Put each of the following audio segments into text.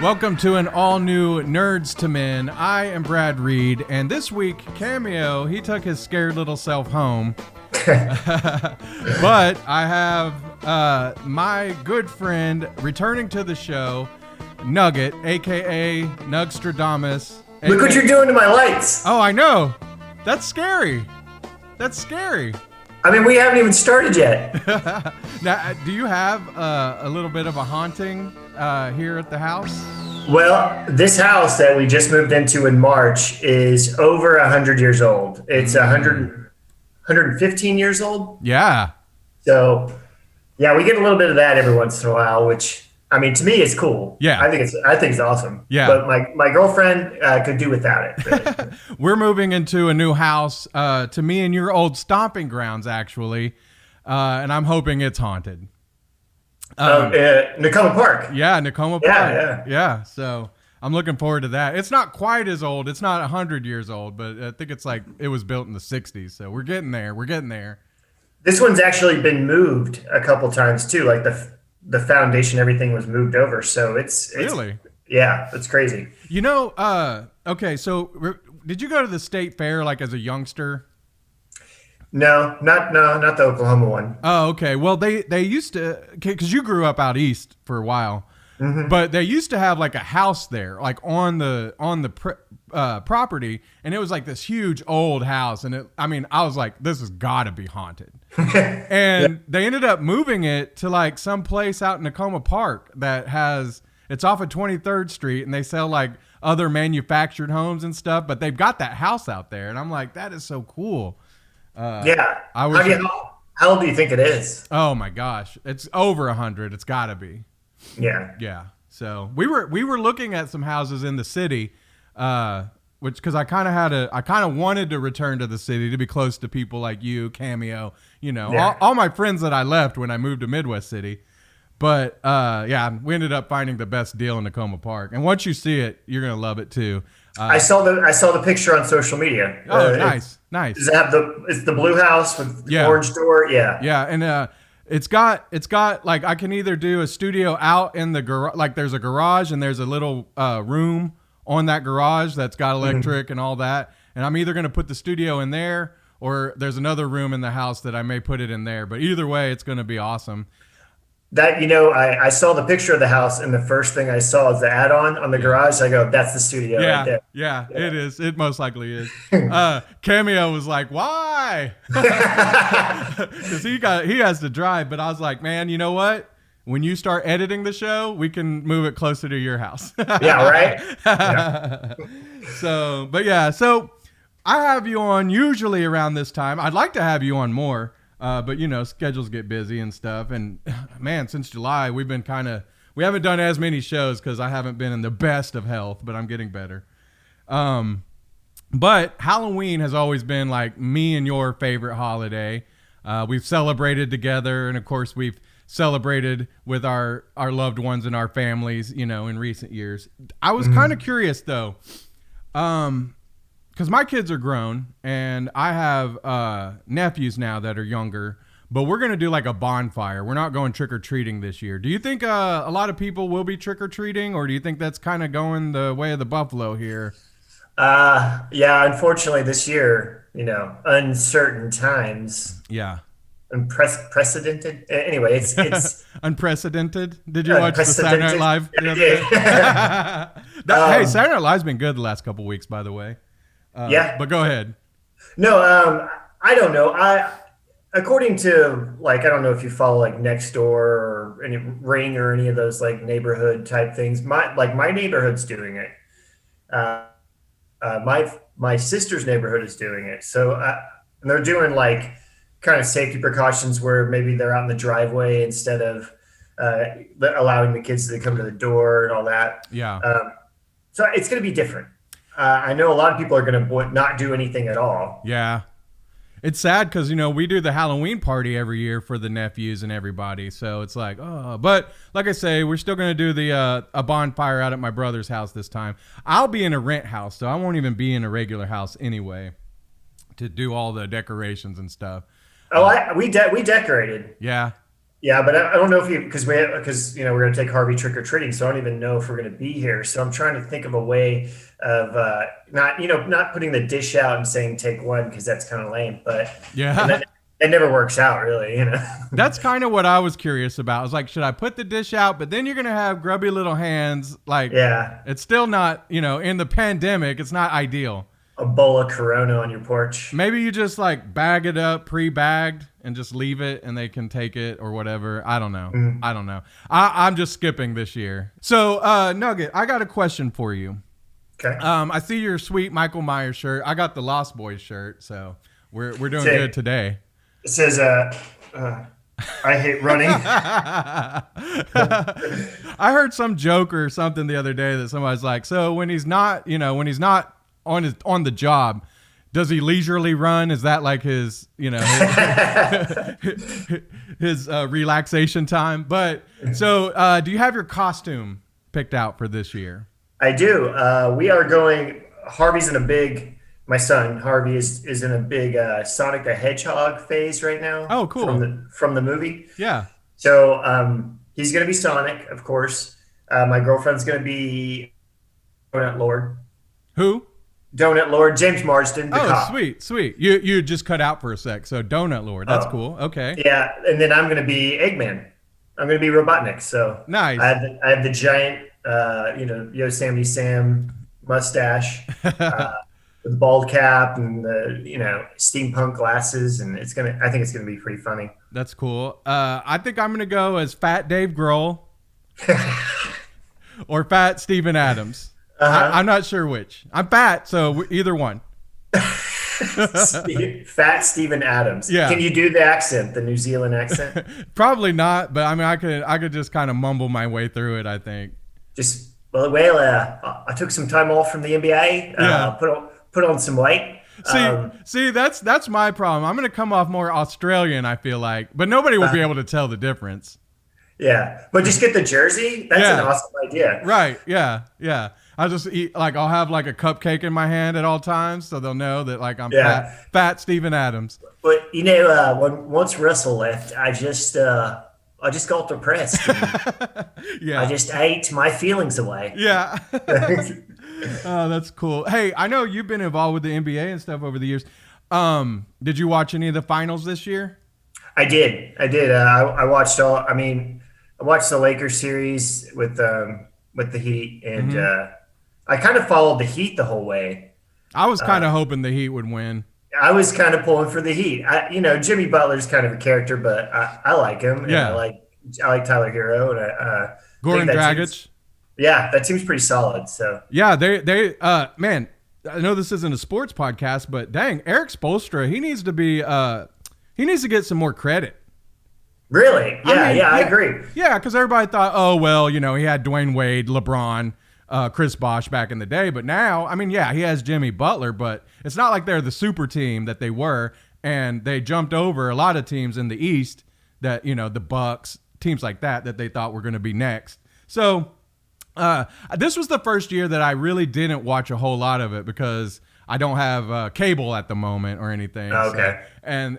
Welcome to an all-new Nerds to Men. I am Brad Reed, and this week, Cameo, he took his scared little self home. But I have my good friend returning to the show, Nugget, a.k.a. Nugstradamus. Look what you're doing to my lights. Oh, I know. That's scary. That's scary. I mean, we haven't even started yet. Now, do you have a little bit of a haunting here at the house? Well, this house that we just moved into in March is over 100 years old. It's 115 years old. Yeah. So, yeah, we get a little bit of that every once in a while, which, I mean, to me, it's cool. Yeah. I think it's awesome. Yeah. But my girlfriend could do without it. Really. We're moving into a new house to me and your old stomping grounds, actually. And I'm hoping it's haunted. Nakoma Park. Yeah, Nakoma Park. Yeah. So I'm looking forward to that. It's not quite as old. It's not 100 years old, but I think it's like it was built in the 60s. So we're getting there. We're getting there. This one's actually been moved a couple times too. Like the foundation, everything was moved over. So it's really, yeah, it's crazy. You know, okay. So did you go to the state fair like as a youngster? No, not the Oklahoma one. Oh, okay. Well, they used to, because you grew up out east for a while, but they used to have like a house there, like on the property, and it was like this huge old house, and I was like, this has got to be haunted, and they ended up moving it to like some place out in Nakoma Park it's off of 23rd Street, and they sell like other manufactured homes and stuff, but they've got that house out there, and I'm like, that is so cool. How old do you think it is? Oh my gosh, it's over 100. It's got to be. Yeah. So we were looking at some houses in the city, because I kind of wanted to return to the city to be close to people like you, Cameo. You know, all my friends that I left when I moved to Midwest City. But we ended up finding the best deal in Nakoma Park, and once you see it, you're gonna love it too. I saw the picture on social media. Oh, nice. Does it have it's the blue house with the orange door? Yeah, and it's got like I can either do a studio out in the garage, like there's a garage and there's a little room on that garage that's got electric and all that, and I'm either gonna put the studio in there or there's another room in the house that I may put it in there. But either way, it's gonna be awesome. That, I saw the picture of the house, and the first thing I saw is the add-on on the garage. I go, that's the studio right there. Yeah, it is. It most likely is. Cameo was like, why? Because he has to drive. But I was like, man, you know what? When you start editing the show, we can move it closer to your house. Yeah, right? Yeah. So I have you on usually around this time. I'd like to have you on more. But schedules get busy and stuff. And man, since July, we haven't done as many shows because I haven't been in the best of health, but I'm getting better. But Halloween has always been like me and your favorite holiday. We've celebrated together. And of course we've celebrated with our loved ones and our families, in recent years. I was kind of curious though. Because my kids are grown, and I have nephews now that are younger, but we're going to do like a bonfire. We're not going trick-or-treating this year. Do you think a lot of people will be trick-or-treating, or do you think that's kind of going the way of the buffalo here? Yeah, unfortunately this year, uncertain times. Yeah. Unprecedented. Anyway, it's unprecedented. Did you watch the Saturday Night Live? Yeah. Hey, Saturday Night Live's been good the last couple weeks, by the way. But go ahead. No, I don't know. According to I don't know if you follow like Nextdoor or any Ring or any of those like neighborhood type things. My neighborhood's doing it. My sister's neighborhood is doing it. So and they're doing like kind of safety precautions where maybe they're out in the driveway instead of allowing the kids to come to the door and all that. Yeah. So it's going to be different. I know a lot of people are going to not do anything at all. Yeah. It's sad because, we do the Halloween party every year for the nephews and everybody. So it's like, oh, but like I say, we're still going to do a bonfire out at my brother's house this time. I'll be in a rent house, so I won't even be in a regular house anyway to do all the decorations and stuff. Oh, we decorated. Yeah. Yeah, but I don't know if because we're going to take Harvey trick or treating, so I don't even know if we're going to be here. So I'm trying to think of a way of not putting the dish out and saying take one because that's kind of lame. But and Yeah. then it never works out really. That's kind of what I was curious about. I was like, should I put the dish out? But then you're going to have grubby little hands. Like, Yeah, it's still not, in the pandemic, it's not ideal. a bowl of Corona on your porch. Maybe you just like bag it up, pre-bagged, and just leave it and they can take it or whatever. I don't know. I don't know. I'm just skipping this year. So, Nugget, I got a question for you. Okay. I see your sweet Michael Myers shirt. I got the Lost Boys shirt, so we're doing good today. It says, I hate running. I heard some joke or something the other day that somebody's like, so when he's not on the job, does he leisurely run? Is that like his his relaxation time? But so do you have your costume picked out for this year? I do. We are going. My son Harvey is in a big Sonic the Hedgehog phase right now. Oh, cool. From the movie. Yeah. So he's going to be Sonic, of course. My girlfriend's going to be Donut Lord. Who? Donut Lord, James Marsden, the cop. Sweet. You just cut out for a sec. So Donut Lord, that's cool. Okay. Yeah, and then I'm going to be Eggman. I'm going to be Robotnik. So nice. I have the giant, Yosemite Sam mustache, with the bald cap and the steampunk glasses, and I think it's gonna be pretty funny. That's cool. I think I'm gonna go as Fat Dave Grohl or Fat Steven Adams. I'm not sure which. I'm fat, so either one. Fat Steven Adams. Yeah. Can you do the accent, the New Zealand accent? Probably not, but I mean, I could just kind of mumble my way through it. I think. I took some time off from the NBA. Put on some weight. See, that's my problem. I'm gonna come off more Australian, I feel like, but nobody will be able to tell the difference. Yeah, but just get the jersey. That's an awesome idea. Right? Yeah. I'll just eat I'll have like a cupcake in my hand at all times, so they'll know that like I'm fat Steven Adams. But once Russell left, I just got depressed. Yeah, I just ate my feelings away. Yeah. Oh, that's cool. Hey, I know you've been involved with the NBA and stuff over the years. Did you watch any of the finals this year? I did. I watched I watched the Lakers series with the Heat, and I kind of followed the Heat the whole way. I was kind of hoping the Heat would win. I was kind of pulling for the Heat. Jimmy Butler's kind of a character, but I like him. Yeah. And I like Tyler Hero and Goran Dragic. That seems pretty solid. So yeah, they man, I know this isn't a sports podcast, but dang, Eric Spoelstra, he needs to get some more credit. Really? Yeah, I agree. Yeah, because everybody thought, oh well, he had Dwayne Wade, LeBron, Chris Bosh back in the day, but now, he has Jimmy Butler, but it's not like they're the super team that they were, and they jumped over a lot of teams in the East that the Bucks, teams like that they thought were going to be next. So this was the first year that I really didn't watch a whole lot of it because I don't have cable at the moment or anything. Okay. So,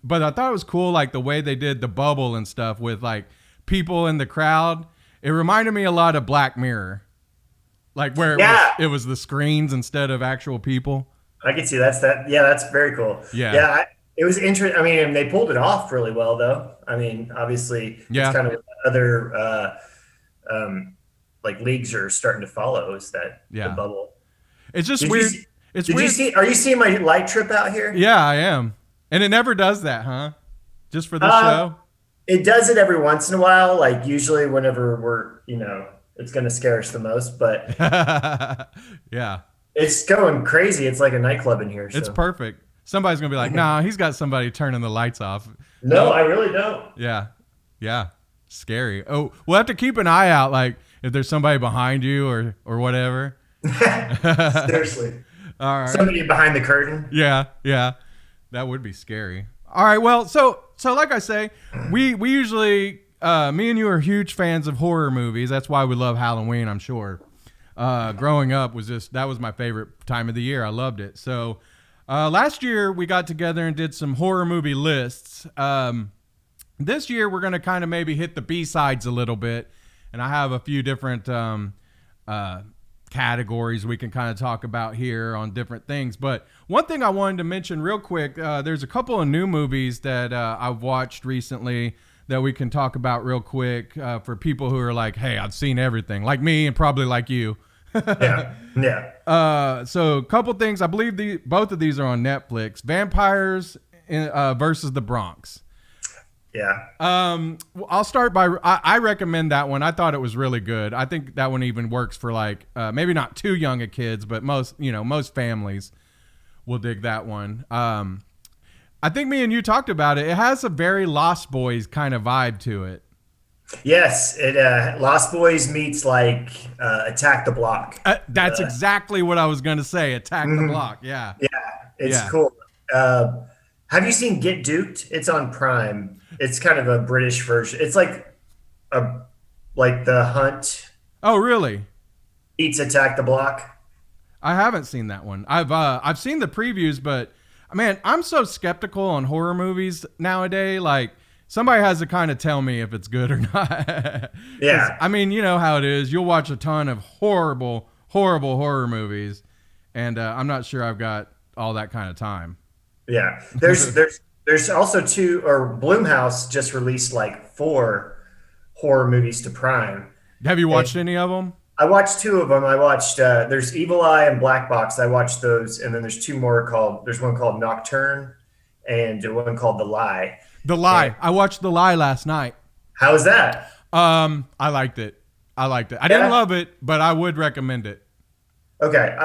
but I thought it was cool, like the way they did the bubble and stuff with like people in the crowd. It reminded me a lot of Black Mirror, like where it was the screens instead of actual people. I can see that's that. Yeah, that's very cool. Yeah. It was interesting. And they pulled it off really well, though. Obviously, it's kind of other like leagues are starting to follow. Is that the bubble? It's just weird. Are you seeing my light trip out here? Yeah, I am. And it never does that, huh? Just for the show? It does it every once in a while. Like usually whenever we're, it's going to scare us the most. But yeah, it's going crazy. It's like a nightclub in here. So. It's perfect. Somebody's going to be like, nah, he's got somebody turning the lights off. No, I really don't. Yeah. Scary. Oh, we'll have to keep an eye out. Like if there's somebody behind you or whatever. Seriously. All right. Somebody behind the curtain. Yeah. That would be scary. All right. Well, so like I say, we usually, me and you are huge fans of horror movies. That's why we love Halloween, I'm sure. Growing up that was my favorite time of the year. I loved it. So last year we got together and did some horror movie lists. This year we're gonna kind of maybe hit the B-sides a little bit, and I have a few different categories we can kind of talk about here on different things. But one thing I wanted to mention real quick, there's a couple of new movies that I've watched recently that we can talk about real quick for people who are like, hey, I've seen everything, like me and probably like you. Yeah. So a couple things. I believe both of these are on Netflix. Vampires versus the Bronx. Yeah. I'll start by, I recommend that one. I thought it was really good. I think that one even works for like, maybe not too young of kids, but most families will dig that one. I think me and you talked about it. It has a very Lost Boys kind of vibe to it. Yes. It, Lost Boys meets like, Attack the Block. That's exactly what I was going to say. Attack the Block. Yeah. Yeah. It's cool. Have you seen Get Duped? It's on Prime. It's kind of a British version. It's like The Hunt. Oh, really? Meets Attack the Block. I haven't seen that one. I've seen the previews, but man, I'm so skeptical on horror movies nowadays. Like somebody has to kind of tell me if it's good or not. Yeah. I mean, you know how it is. You'll watch a ton of horrible horror movies, and I'm not sure I've got all that kind of time. Yeah. There's also Blumhouse just released like 4 horror movies to Prime. Have you watched any of them? I watched 2 of them. I watched there's Evil Eye and Black Box. I watched those, and then there's 2 more there's one called Nocturne and one called The Lie. The Lie. I watched The Lie last night. How was that? I liked it. I didn't love it, but I would recommend it. Okay.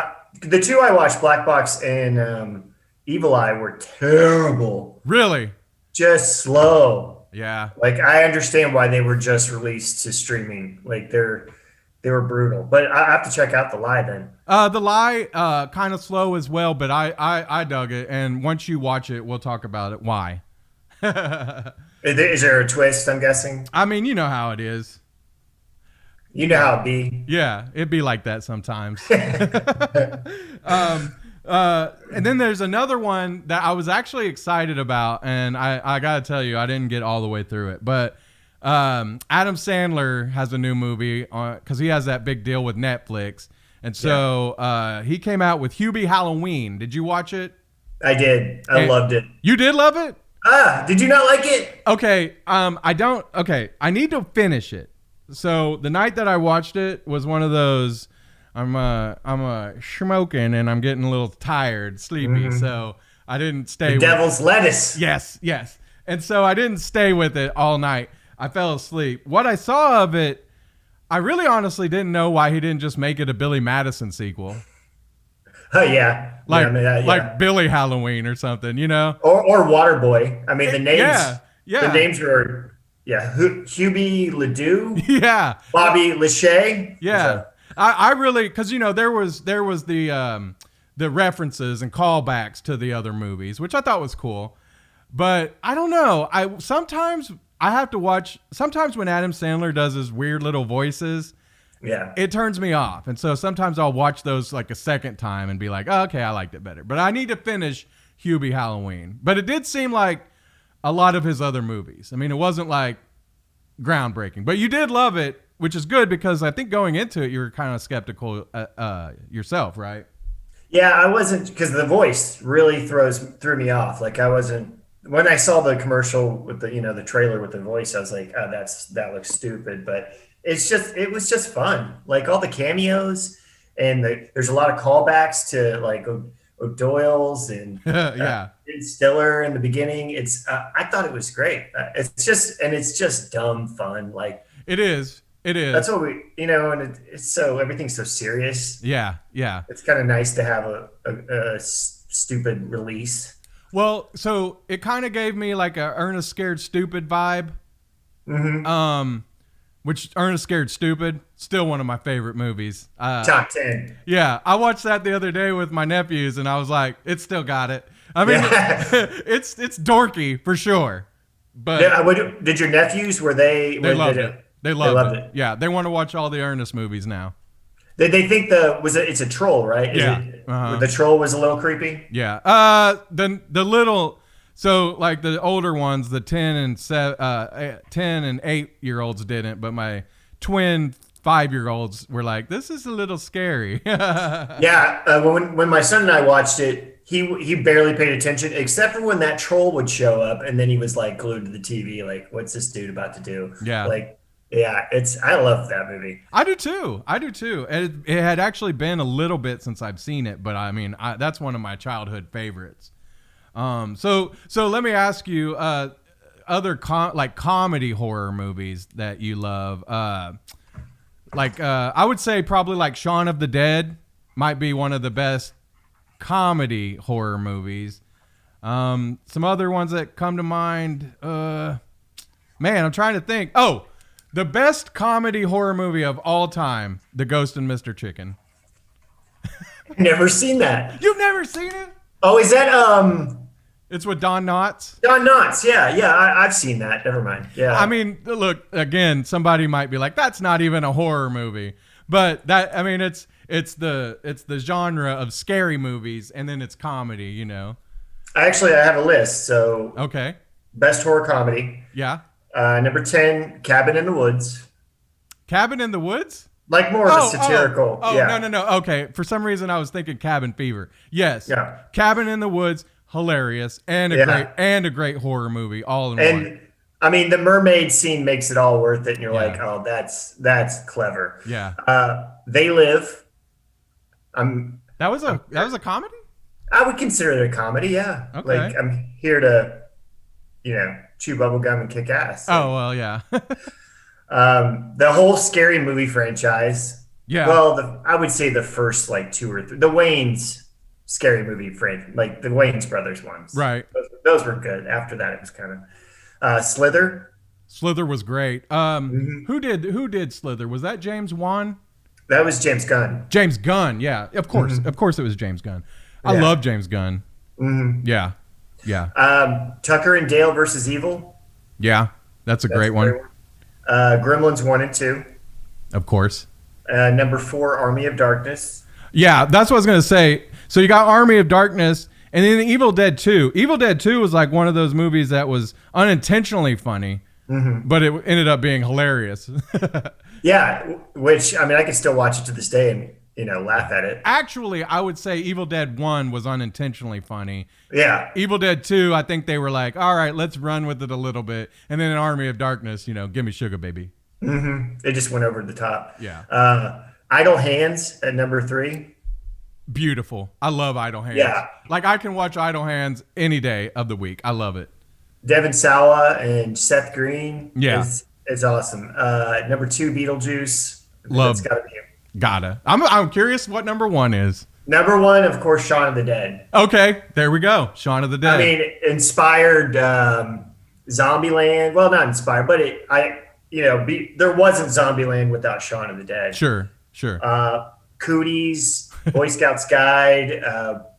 The 2 I watched, Black Box and Evil Eye, were terrible. Really? Just slow. Yeah. Like I understand why they were just released to streaming. Like they were brutal. But I have to check out The Lie then. The Lie, kind of slow as well, but I dug it. And once you watch it, we'll talk about it. Why? Is there a twist, I'm guessing? I mean, you know how it is. You know how it be. Yeah, it'd be like that sometimes. And then there's another one that I was actually excited about, and I gotta tell you, I didn't get all the way through it. But Adam Sandler has a new movie because he has that big deal with Netflix, and so he came out with Hubie Halloween. Did you watch it? I did. I loved it. You did love it? Did you not like it? Okay. I don't. Okay, I need to finish it. So the night that I watched it was one of those. I'm smoking and I'm getting a little tired, sleepy. So I didn't stay. Devil's lettuce. Yes. And so I didn't stay with it all night. I fell asleep. What I saw of it, I really honestly didn't know why he didn't just make it a Billy Madison sequel. Oh yeah. Like Billy Halloween or something, you know? Or Waterboy. I mean the names. Yeah. The names were Hubie Ledoux. Yeah. Bobby Lachey. Yeah. I really, because there was the references and callbacks to the other movies, which I thought was cool, but I don't know. Sometimes I have to watch. Sometimes when Adam Sandler does his weird little voices, it turns me off, and so sometimes I'll watch those like a second time and be like, oh, okay, I liked it better. But I need to finish Hubie Halloween. But it did seem like a lot of his other movies. I mean, it wasn't like groundbreaking, but you did love it. Which is good because I think going into it, you were kind of skeptical yourself, right? Yeah, I wasn't, because the voice really threw me off. Like I wasn't, when I saw the commercial with the trailer with the voice, I was like, oh, that looks stupid. But it was just fun. Like all the cameos and there's a lot of callbacks to like O'Doyle's and Ben Stiller in the beginning. I thought it was great. It's just dumb fun. Like it is. It is. That's what and it's so, everything's so serious. Yeah. It's kind of nice to have a stupid release. Well, so it kind of gave me like a Ernest Scared Stupid vibe. Mm-hmm. Which Ernest Scared Stupid, still one of my favorite movies. Top 10. Yeah, I watched that the other day with my nephews, and I was like, it still got it. I mean, it's dorky for sure. But did your nephews, they loved it? They loved it. Yeah, they want to watch all the Ernest movies now. They think it's a troll, right? The troll was a little creepy. Yeah. The little. So like the older ones, the 10 and 8-year-olds didn't, but my twin 5-year-olds were like, this is a little scary. Yeah, when my son and I watched it, he barely paid attention except for when that troll would show up, and then he was like glued to the TV, like, what's this dude about to do? Yeah. Like, yeah, I love that movie. I do too. It had actually been a little bit since I've seen it, but I mean, that's one of my childhood favorites. So let me ask you, other comedy horror movies that you love. I would say probably like Shaun of the Dead might be one of the best comedy horror movies. Some other ones that come to mind. Man, I'm trying to think. Oh, the best comedy horror movie of all time, The Ghost and Mr. Chicken. Never seen that. You've never seen it? Oh, is that It's with Don Knotts. Don Knotts? Yeah, I've seen that. Never mind. Yeah. I mean, look, again, somebody might be like, that's not even a horror movie. But that, I mean, it's the genre of scary movies, and then it's comedy, you know. I have a list. So Okay. best horror comedy. Yeah. Number 10, Cabin in the Woods. Cabin in the Woods? Like more of a satirical. Oh, yeah. no. Okay. For some reason, I was thinking Cabin Fever. Yes. Yeah. Cabin in the Woods, hilarious, and a great horror movie, all in one. And I mean, the mermaid scene makes it all worth it, and you're Yeah. like, oh, that's clever. Yeah. They Live. That was a comedy? I would consider it a comedy. Yeah. Okay. Like, I'm here to, chew bubble gum and kick ass. Oh, well, yeah. The whole Scary Movie franchise. Yeah. Well, I would say the first like 2 or 3. The Wayne's Scary Movie franchise, like the Wayne's brothers ones. Right. Those were good. After that, it was kind of Slither. Slither was great. Who did Slither? Was that James Wan? That was James Gunn. James Gunn, yeah. Of course. Of course it was James Gunn. I love James Gunn. Mm-hmm. Yeah. Yeah. Tucker and Dale versus Evil. Yeah. That's a great one. Gremlins 1 and 2. Of course. Number 4, Army of Darkness. Yeah, that's what I was going to say. So you got Army of Darkness, and then Evil Dead 2. Evil Dead 2 was like one of those movies that was unintentionally funny, but it ended up being hilarious. Yeah, which, I mean, I can still watch it to this day and, laugh at it. Actually, I would say Evil Dead 1 was unintentionally funny. Yeah. Evil Dead 2, I think they were like, all right, let's run with it a little bit. And then in Army of Darkness, give me sugar, baby. It just went over the top. Yeah. Idle Hands at number 3. Beautiful. I love Idle Hands. Yeah. Like, I can watch Idle Hands any day of the week. I love it. Devin Sawa and Seth Green. Yeah. Is awesome. Number 2, Beetlejuice. Love. It's got to be him. Gotta. I'm curious what number 1 is. Number 1, of course, Shaun of the Dead. Okay, there we go. Shaun of the Dead. I mean, inspired Zombieland. Well, not inspired, but there wasn't Zombieland without Shaun of the Dead. Sure. Cooties, Boy Scouts Guide,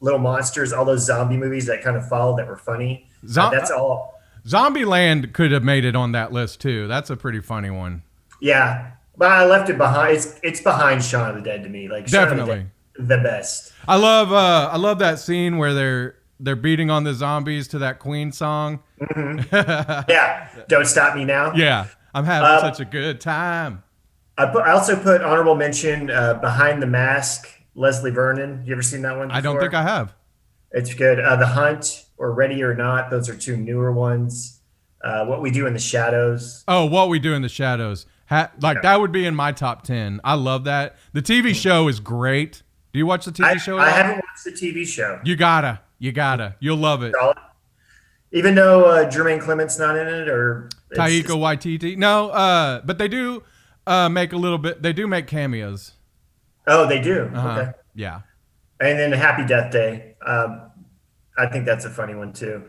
Little Monsters, all those zombie movies that kind of followed that were funny. That's all. Zombieland could have made it on that list too. That's a pretty funny one. Yeah, but I left it behind. It's behind Shaun of the Dead to me. Like definitely the best. I love that scene where they're beating on the zombies to that Queen song. Yeah, Don't Stop Me Now. Yeah, I'm having such a good time. I also put honorable mention Behind the Mask, Leslie Vernon. You ever seen that one before? I don't think I have. It's good. The Hunt or Ready or Not. Those are 2 newer ones. What We Do in the Shadows. Oh, What We Do in the Shadows. That would be in my top 10. I love that. The TV show is great. Do you watch the TV show? I haven't watched the TV show. You gotta. You'll love it. Even though Jermaine Clement's not in it, or Taika Waititi. No, but they do make a little bit. They do make cameos. Oh, they do. Okay. Yeah. And then Happy Death Day. I think that's a funny one too.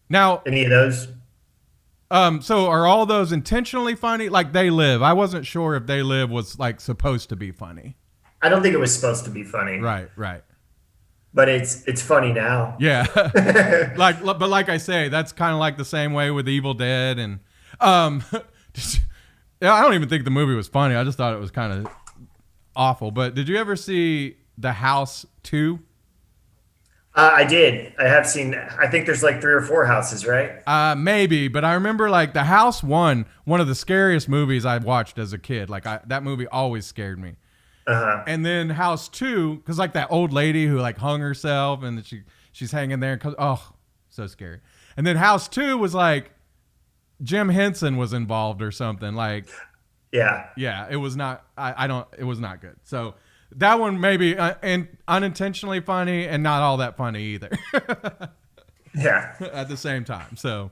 Now, any of those? So are all those intentionally funny? Like They Live. I wasn't sure if They Live was like supposed to be funny. I don't think it was supposed to be funny. Right. But it's funny now. Yeah. But like I say, that's kind of like the same way with Evil Dead, and I don't even think the movie was funny. I just thought it was kind of awful. But did you ever see The House 2? I did. I have seen. I think there's like 3 or 4 houses, right? Maybe, but I remember like The House one of the scariest movies I watched as a kid. Like that movie always scared me. And then House 2, because like that old lady who like hung herself and she's hanging there. Oh, so scary. And then House 2 was like Jim Henson was involved or something. Like, yeah, it was not. It was not good. So that one maybe and unintentionally funny and not all that funny either. Yeah. At the same time. So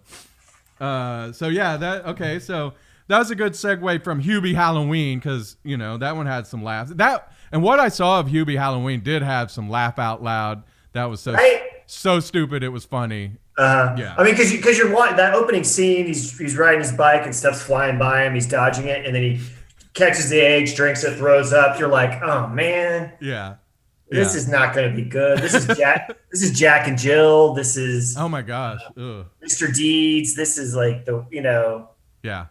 yeah, so that was a good segue from Hubie Halloween because, you know, that one had some laughs. And what I saw of Hubie Halloween did have some laugh out loud. That was so stupid it was funny. Yeah. I mean, because you're watching that opening scene, he's riding his bike and stuff's flying by him. He's dodging it, and then he catches the eggs, drinks it, throws up. You're like, oh man. Yeah. This is not going to be good. This is Jack. This is Jack and Jill. This is oh my gosh, Mr. Deeds. This is like yeah.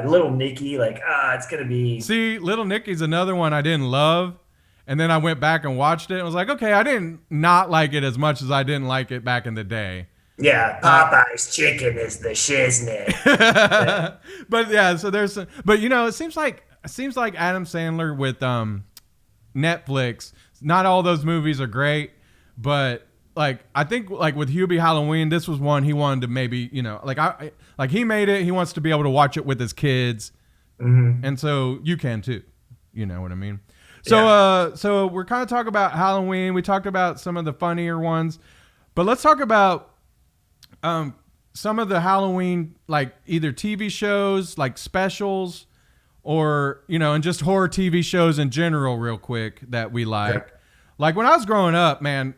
Little Nicky. Like it's going to be. See, Little Nicky's another one I didn't love, and then I went back and watched it and was like, okay, I didn't not like it as much as I didn't like it back in the day. Yeah, Popeye's chicken is the shiznit. Yeah. But yeah, so there's some, but you know, it seems like Adam Sandler with Netflix. Not all those movies are great, but like I think like with Hubie Halloween, this was one he wanted to maybe, you know, like he made it. He wants to be able to watch it with his kids, and so you can too. You know what I mean? So so we're kind of talking about Halloween. We talked about some of the funnier ones, but let's talk about some of the Halloween, like either TV shows, like specials, or, you know, and just horror TV shows in general real quick that we like. Yeah. Like when I was growing up, man,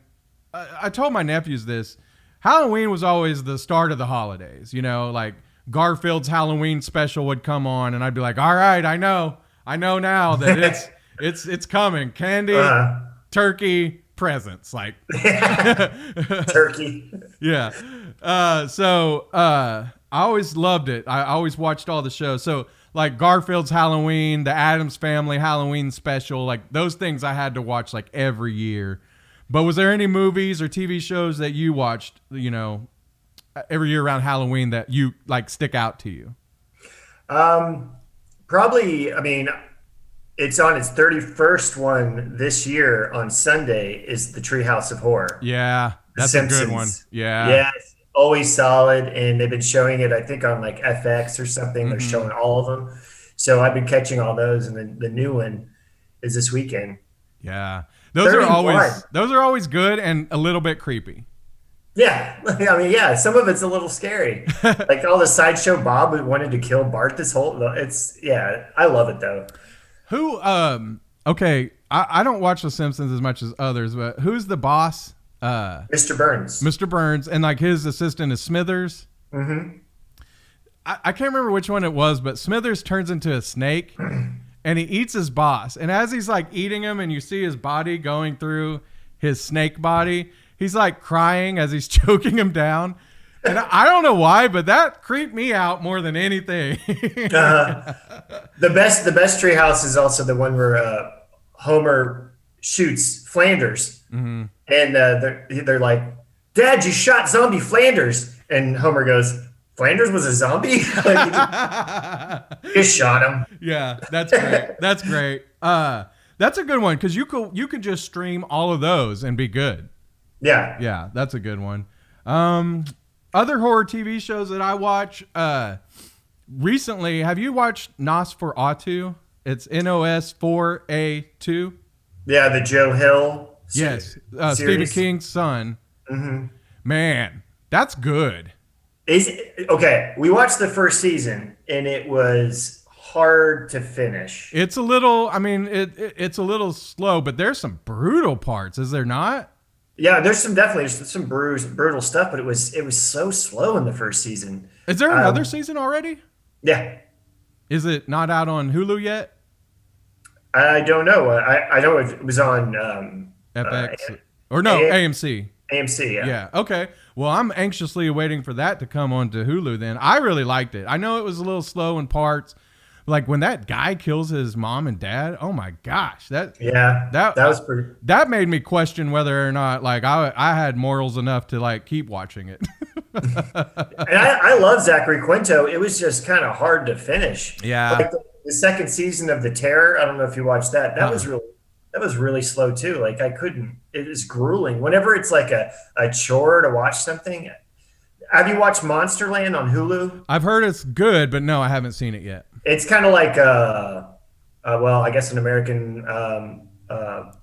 I told my nephews this, Halloween was always the start of the holidays, you know, like Garfield's Halloween special would come on and I'd be like, all right, I know now that it's coming. Candy, turkey, presents, like turkey. Yeah. So I always loved it. I always watched all the shows. So like Garfield's Halloween, the Addams Family Halloween special, like those things I had to watch like every year. But was there any movies or TV shows that you watched, you know, every year around Halloween that you like stick out to you? Probably, I mean, it's on its 31st one this year on Sunday is the Treehouse of Horror. Yeah, that's a good one. Yeah. Yeah, it's always solid. And they've been showing it, I think, on like FX or something. They're showing all of them. So I've been catching all those. And then the new one is this weekend. Yeah. Those are always good and a little bit creepy. Yeah. I mean, yeah, some of it's a little scary. Like all the Sideshow Bob who wanted to kill Bart I love it though. Who, okay, I don't watch The Simpsons as much as others, but who's the boss? Mr. Burns. Mr. Burns, and like his assistant is Smithers. Mm-hmm. I can't remember which one it was, but Smithers turns into a snake and he eats his boss. And as he's like eating him and you see his body going through his snake body, he's like crying as he's choking him down. And I don't know why, but that creeped me out more than anything. The best Treehouse is also the one where Homer shoots Flanders, and they're like, "Dad, you shot zombie Flanders," and Homer goes, "Flanders was a zombie?" Like, you shot him. Yeah, that's great. That's great. That's a good one because you could just stream all of those and be good. Yeah, that's a good one. Other horror TV shows that I watch recently. Have you watched Nosferatu? It's NOS4A2. Yeah, the Joe Hill. Yes, Stephen King's son. Mm-hmm. Man, that's good. Okay, we watched the first season and it was hard to finish. It's a little. I mean, it's a little slow, but there's some brutal parts. Is there not? Yeah, there's some brutal stuff, but it was so slow in the first season. Is there another season already? Yeah. Is it not out on Hulu yet? I don't know. I know it was on FX or no AMC. AMC, yeah. Yeah. Okay. Well, I'm anxiously waiting for that to come onto Hulu. Then I really liked it. I know it was a little slow in parts, like when that guy kills his mom and dad. Oh my gosh, that was pretty. That made me question whether or not like I had morals enough to like keep watching it. And I love Zachary Quinto. It was just kind of hard to finish. Yeah. Like the second season of The Terror. I don't know if you watched that. That was really slow too. Like I couldn't. It is grueling. Whenever it's like a chore to watch something. Have you watched Monsterland on Hulu? I've heard it's good, but no, I haven't seen it yet. It's kind of like well, I guess an American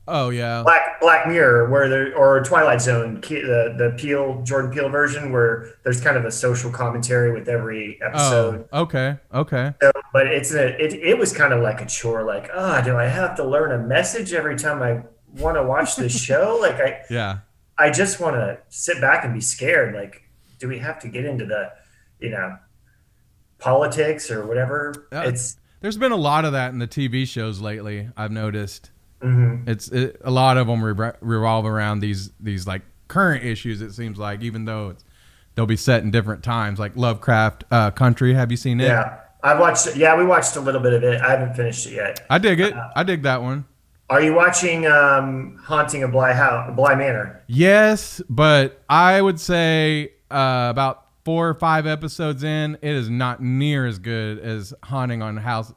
oh yeah, Black Mirror, or Twilight Zone, the Jordan Peele version, where there's kind of a social commentary with every episode. Oh, okay. So, but it was kind of like a chore. Like, do I have to learn a message every time I want to watch this show? Like, I just want to sit back and be scared. Like, do we have to get into the, politics or whatever? There's been a lot of that in the TV shows lately. I've noticed. Mm-hmm. A lot of them revolve around these like current issues. It seems like, even though they'll be set in different times, like Lovecraft Country. Have you seen it? Yeah, I've watched it. Yeah, we watched a little bit of it. I haven't finished it yet. I dig it. I dig that one. Are you watching Haunting of Bly Manor? Yes, but I would say about 4 or 5 episodes in, it is not near as good as Haunting on House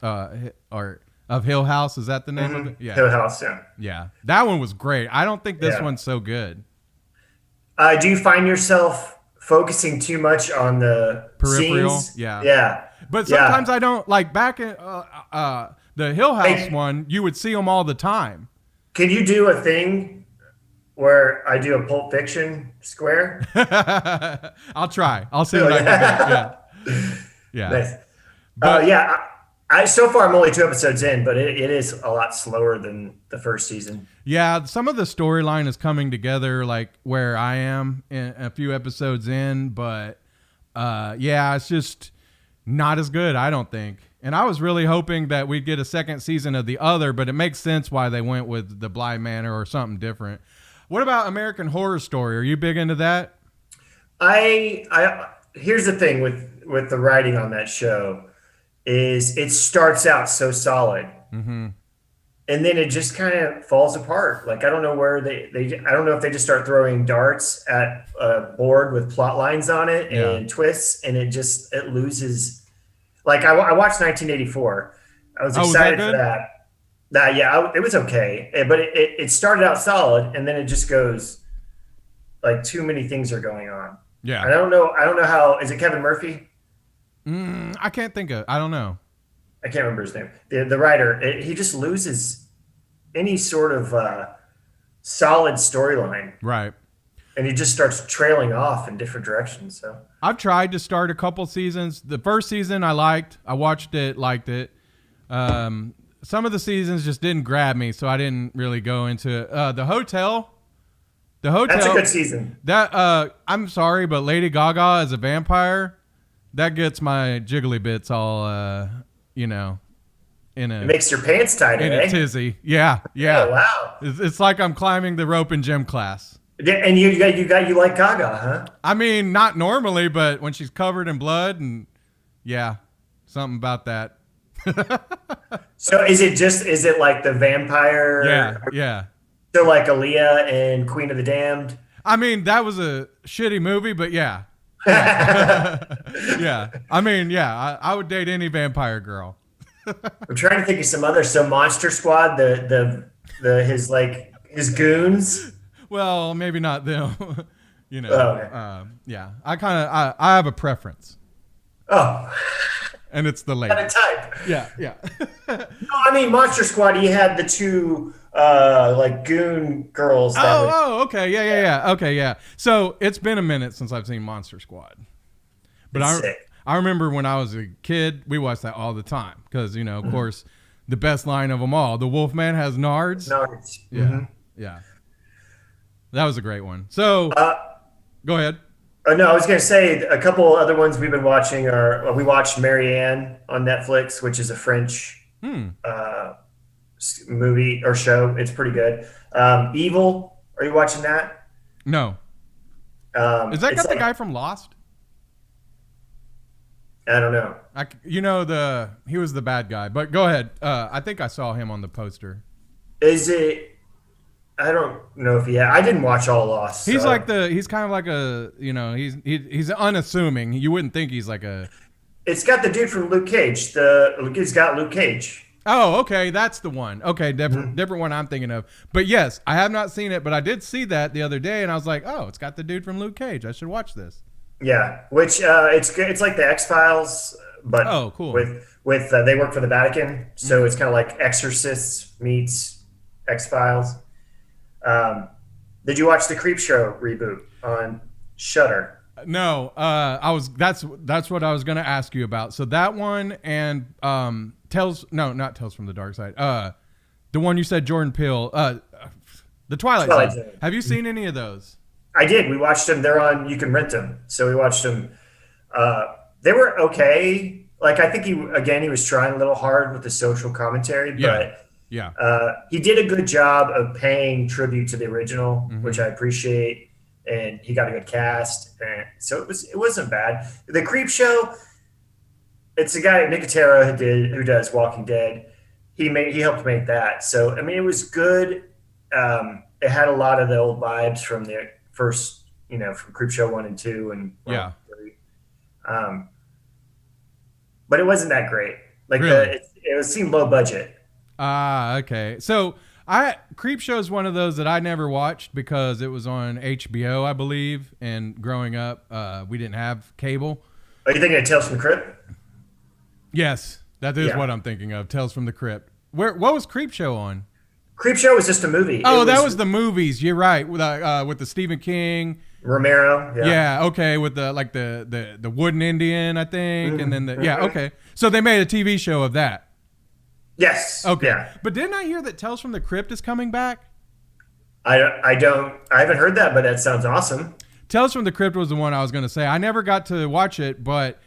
or of Hill House. Is that the name of it? Yeah, Hill House. Yeah. Yeah, that one was great. I don't think this one's so good. Do you find yourself focusing too much on the peripheral? Scenes? Yeah. But sometimes I don't. Like back in the Hill House one, you would see them all the time. Can you do a thing where I do a Pulp Fiction square? I'll try. I'll see what I can do. Yeah. Nice. But so far I'm only 2 episodes in, but it is a lot slower than the first season. Yeah, some of the storyline is coming together like where I am in a few episodes in, but it's just not as good, I don't think. And I was really hoping that we'd get a second season of the other, but it makes sense why they went with the Bly Manor or something different. What about American Horror Story? Are you big into that? Here's the thing with the writing on that show is it starts out so solid. Mm-hmm. And then it just kind of falls apart. Like, I don't know where I don't know if they just start throwing darts at a board with plot lines on it and twists, and it loses. Like, I watched 1984. I was excited for that. It was okay, but it started out solid, and then it just goes like too many things are going on. Yeah, I don't know how. Is it Kevin Murphy? I can't think of. I don't know. I can't remember his name. The writer, he just loses any sort of solid storyline. Right. And he just starts trailing off in different directions. So I've tried to start a couple seasons. The first season I liked. I watched it, liked it. Some of the seasons just didn't grab me, so I didn't really go into it. The Hotel. That's a good season. That I'm sorry, but Lady Gaga as a vampire, that gets my jiggly bits all it makes your pants tight, in a tizzy. Yeah. Oh, wow. It's like I'm climbing the rope in gym class. And you like Gaga, huh? I mean, not normally, but when she's covered in blood, and something about that. So is it like the vampire? Yeah. So like Aaliyah and Queen of the Damned? I mean, that was a shitty movie, but yeah. Yeah. I mean, I would date any vampire girl. I'm trying to think of some others. So Monster Squad, his goons. Well, maybe not them. Okay. I have a preference. Oh. And it's the lady. Kind of type. Yeah. No, I mean Monster Squad. You had the 2 goon girls. Okay, yeah. Okay, yeah. So it's been a minute since I've seen Monster Squad, but I remember when I was a kid, we watched that all the time because of course, the best line of them all: "The Wolfman has nards." Nards. Yeah, mm-hmm. Yeah. That was a great one. So, go ahead. No, I was going to say a couple other ones we've been watching we watched Marianne on Netflix, which is a French movie or show. It's pretty good. Evil. Are you watching that? No. Is that got the guy from Lost? I don't know. He was the bad guy, but go ahead. I think I saw him on the poster. Is it? I don't know if I didn't watch all Lost. He's he's kind of like he's unassuming. You wouldn't think he's like a. It's got the dude from Luke Cage. It's got Luke Cage. Oh, okay, that's the one. Okay, different one I'm thinking of. But yes, I have not seen it, but I did see that the other day, and I was like, oh, it's got the dude from Luke Cage. I should watch this. Yeah, which it's good. It's like the X-Files, but cool. With they work for the Vatican, so it's kind of like Exorcists meets X-Files. Did you watch the Creepshow reboot on Shudder? No, that's what I was going to ask you about. So that one and not Tales from the Dark Side. The one you said Jordan Peele, the Twilight Zone. Have you seen any of those? I did. We watched them. They're on. You can rent them. So we watched them. They were okay. Like I think he was trying a little hard with the social commentary, but he did a good job of paying tribute to the original, which I appreciate. And he got a good cast, and so it wasn't bad. The Creepshow, it's a guy Nicotero who does Walking Dead. He helped make that. So I mean, it was good. It had a lot of the old vibes from the first, from Creepshow 1 and 2 and 3. But it wasn't that great. Like really? It seemed low budget. Okay. So Creepshow is one of those that I never watched because it was on HBO, I believe. And growing up, we didn't have cable. Are you thinking of Tales from the Crypt? Yes, that is what I'm thinking of. Tales from the Crypt. What was Creepshow on? Creepshow was just a movie. Oh, that was the movies. You're right. With the Stephen King. Romero. Yeah. Okay. With the wooden Indian, I think, and then okay. So they made a TV show of that. Yes. Okay. Yeah. But didn't I hear that Tales from the Crypt is coming back? I haven't heard that, but that sounds awesome. Tales from the Crypt was the one I was going to say. I never got to watch it, but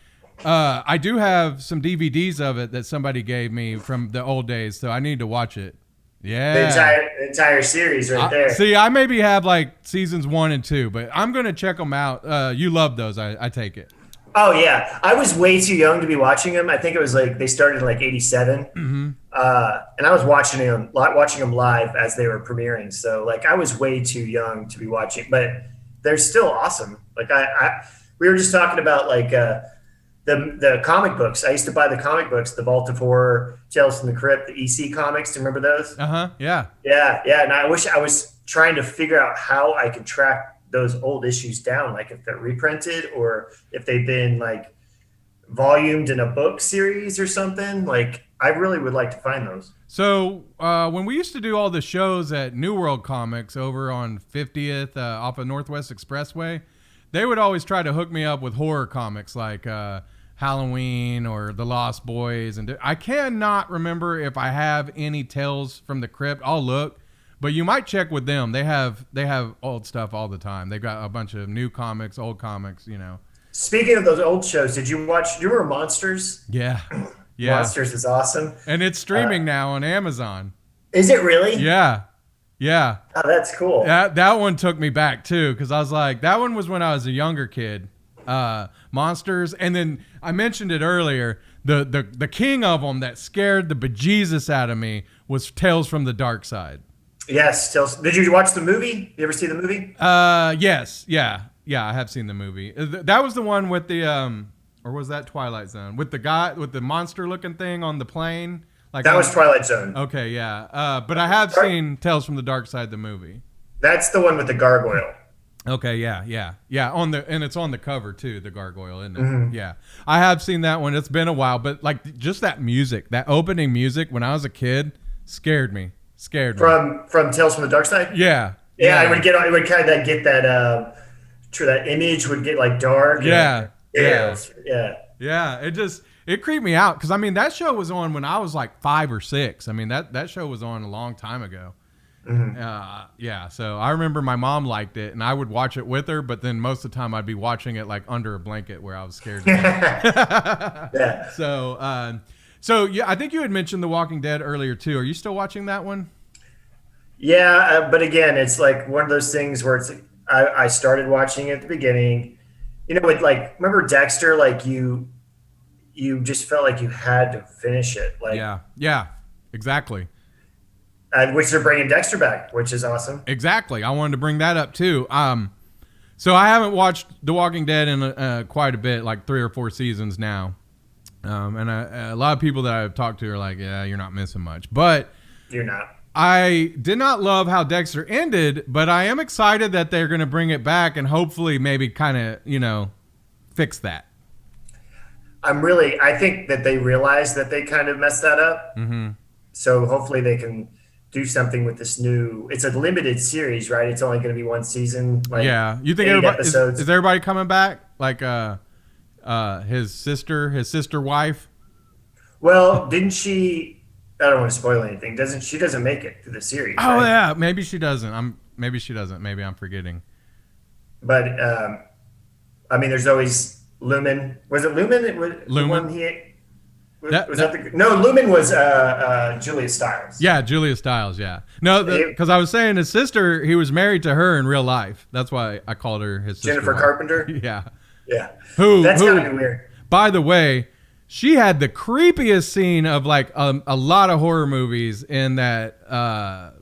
I do have some DVDs of it that somebody gave me from the old days, so I need to watch it. Yeah. The entire series right there. See, I maybe have like seasons 1 and 2, but I'm going to check them out. You love those, I take it. Oh yeah, I was way too young to be watching them. I think it was like they started in like '87, and I was watching them live as they were premiering. So like I was way too young to be watching, but they're still awesome. Like we were just talking about like the comic books. I used to buy the comic books, the Vault of Horror, Tales from the Crypt, the EC comics. Do you remember those? Yeah. Yeah. And I wish I was trying to figure out how I could track those old issues down, like if they're reprinted or if they've been like volumed in a book series or something. Like I really would like to find those. So when we used to do all the shows at New World Comics over on 50th off of Northwest Expressway, they would always try to hook me up with horror comics like Halloween or The Lost Boys. And I cannot remember if I have any Tales from the Crypt. I'll look. But you might check with them. They have old stuff all the time. They've got a bunch of new comics, old comics, Speaking of those old shows, do you remember Monsters? Yeah. Monsters is awesome. And it's streaming now on Amazon. Is it really? Yeah. Oh, that's cool. That one took me back too, because I was like, that one was when I was a younger kid. Monsters. And then I mentioned it earlier. The king of them that scared the bejesus out of me was Tales from the Dark Side. Yes. Did you watch the movie? You ever see the movie? Yes. Yeah, I have seen the movie. That was the one with the or was that Twilight Zone? With the guy with the monster looking thing on the plane? Like that was Twilight Zone. Okay, yeah. But I have seen Tales from the Dark Side, the movie. That's the one with the gargoyle. Okay, yeah. And it's on the cover too, the gargoyle, isn't it? Mm-hmm. Yeah. I have seen that one. It's been a while, but like just that music, that opening music when I was a kid scared me. From Tales from the Dark Side? Yeah. It would kind of get that that image would get like dark. Yeah. Yeah. It creeped me out because I mean that show was on when I was like 5 or 6. I mean that show was on a long time ago. Mm-hmm. So I remember my mom liked it and I would watch it with her, but then most of the time I'd be watching it like under a blanket where I was scared. Yeah. So yeah, I think you had mentioned The Walking Dead earlier too. Are you still watching that one? Yeah, but again, it's like one of those things where it's I started watching it at the beginning. With like remember Dexter? Like you just felt like you had to finish it. Like, yeah, exactly. which they're bringing Dexter back, which is awesome. Exactly. I wanted to bring that up too. So I haven't watched The Walking Dead in quite a bit, like 3 or 4 seasons now. And a lot of people that I've talked to are like, yeah, you're not missing much. But You're not. I did not love how Dexter ended, but I am excited that they're going to bring it back and hopefully maybe kind of, fix that. I think that they realized that they kind of messed that up. Mm-hmm. So hopefully they can do something with this it's a limited series, right? It's only going to be one season. Like yeah. You think 8 everybody, episodes. is everybody coming back? Like his sister wife? Well, didn't she, I don't want to spoil anything. She doesn't make it to the series. Oh right? yeah. Maybe she doesn't. Maybe she doesn't. Maybe I'm forgetting. But I mean, there's always Lumen. Was it Lumen? Lumen? No, Lumen was Julia Stiles. Yeah, Julia Stiles. Yeah. No, because I was saying his sister, he was married to her in real life. That's why I called her his sister. Jennifer Carpenter. Yeah. Yeah. That's kind of weird. By the way, she had the creepiest scene of like a lot of horror movies in that.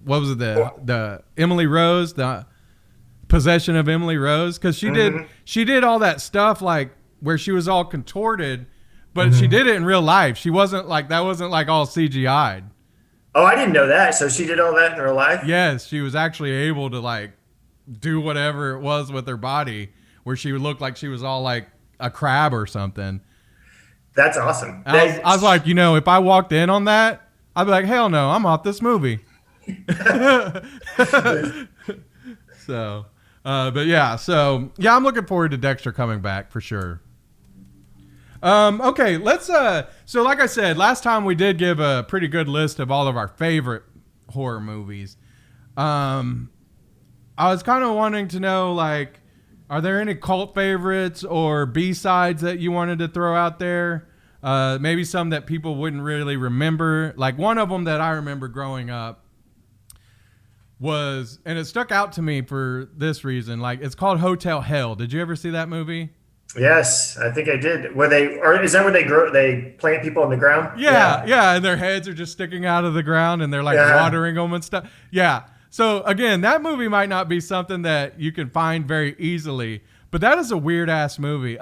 What was it? The Emily Rose, the Possession of Emily Rose, because she did all that stuff like where she was all contorted, but she did it in real life. She wasn't like that. Wasn't like all CGI'd. Oh, I didn't know that. So she did all that in real life? Yes, she was actually able to like do whatever it was with her body, where she would look like she was all like a crab or something. That's awesome. I was like, if I walked in on that, I'd be like, hell no, I'm off this movie. So, but yeah, I'm looking forward to Dexter coming back for sure. Okay, let's, so like I said, last time we did give a pretty good list of all of our favorite horror movies. I was kind of wanting to know, like, are there any cult favorites or B-sides that you wanted to throw out there? Maybe some that people wouldn't really remember. Like one of them that I remember growing up was, and it stuck out to me for this reason, like it's called Hotel Hell. Did you ever see that movie? Yes, I think I did. Is that where they plant people on the ground? Yeah, and their heads are just sticking out of the ground and they're like watering them and stuff. Yeah. So again, that movie might not be something that you can find very easily, but that is a weird ass movie.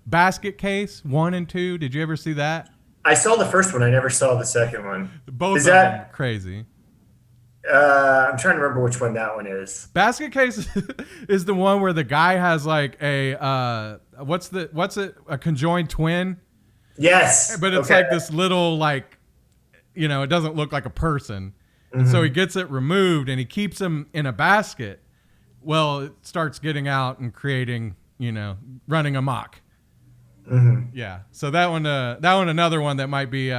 Basket Case 1 and 2. Did you ever see that? I saw the first one. I never saw the second one. Both of them crazy. I'm trying to remember which one that one is. Basket Case is the one where the guy has like a a conjoined twin. Yes, but it's like this little like, it doesn't look like a person, and so he gets it removed and he keeps him in a basket. Well, it starts getting out and creating, running amok. Yeah, so that one, another one that might be.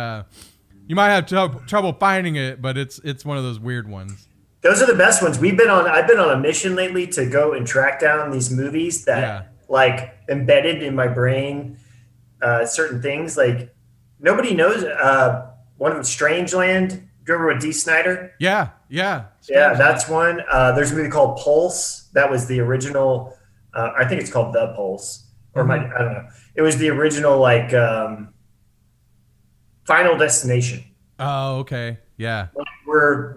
You might have trouble finding it, but it's one of those weird ones. Those are the best ones. I've been on a mission lately to go and track down these movies that like embedded in my brain, certain things. Like nobody knows. One of them, Strangeland. Do you remember with Dee Snider? Yeah. That's one. There's a movie called Pulse. That was the original. I think it's called The Pulse, or I don't know. It was the original like. Final Destination. Oh, okay. Yeah. Where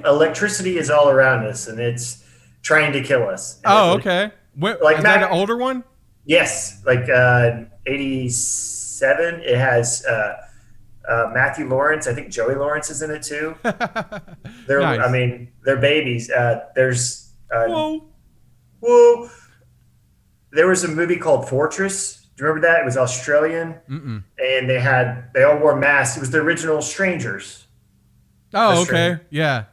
electricity is all around us and it's trying to kill us. Oh, okay. Is that an older one? Yes. Like 87. It has Matthew Lawrence. I think Joey Lawrence is in it too. They're nice. I mean, they're babies. There's Whoa. There was a movie called Fortress. Do you remember that? It was Australian. Mm-mm. And they all wore masks. It was the original Strangers. Oh, okay. Yeah.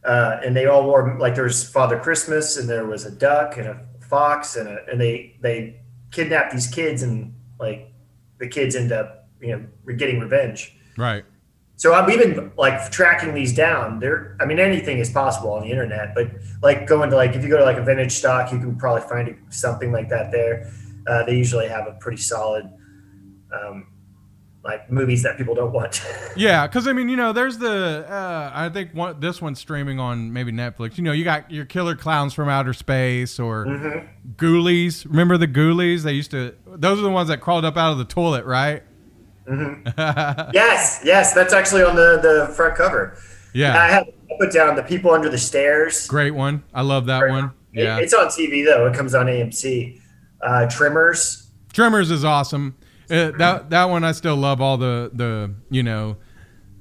And they all wore, like, there was Father Christmas and there was a duck and a fox and they kidnapped these kids and like the kids end up, getting revenge. Right. So we've been like tracking these down. Anything is possible on the internet, but like going to if you go to like a vintage stock, you can probably find something like that there. They usually have a pretty solid like movies that people don't watch. Yeah, because I mean, there's the I think this one's streaming on maybe Netflix. You got your Killer Clowns from Outer Space or Ghoulies. Remember the Ghoulies? Those are the ones that crawled up out of the toilet, right? Yes, that's actually on the front cover. Yeah, I put down The People Under the Stairs. Great one. I love that one. Yeah, it's on TV though. It comes on AMC. Tremors. Tremors is awesome. That one I still love all the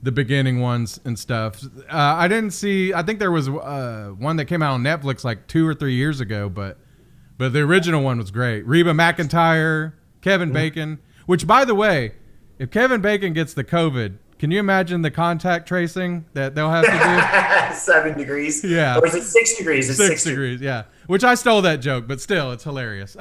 the beginning ones and stuff. I didn't see. I think there was one that came out on Netflix like 2 or 3 years ago, but the original one was great. Reba McEntire, Kevin Bacon. Which, by the way, if Kevin Bacon gets the COVID, can you imagine the contact tracing that they'll have to do? 7 degrees. Yeah. Or is it 6 degrees? It's 6 degrees. Yeah. Which I stole that joke, but still, it's hilarious.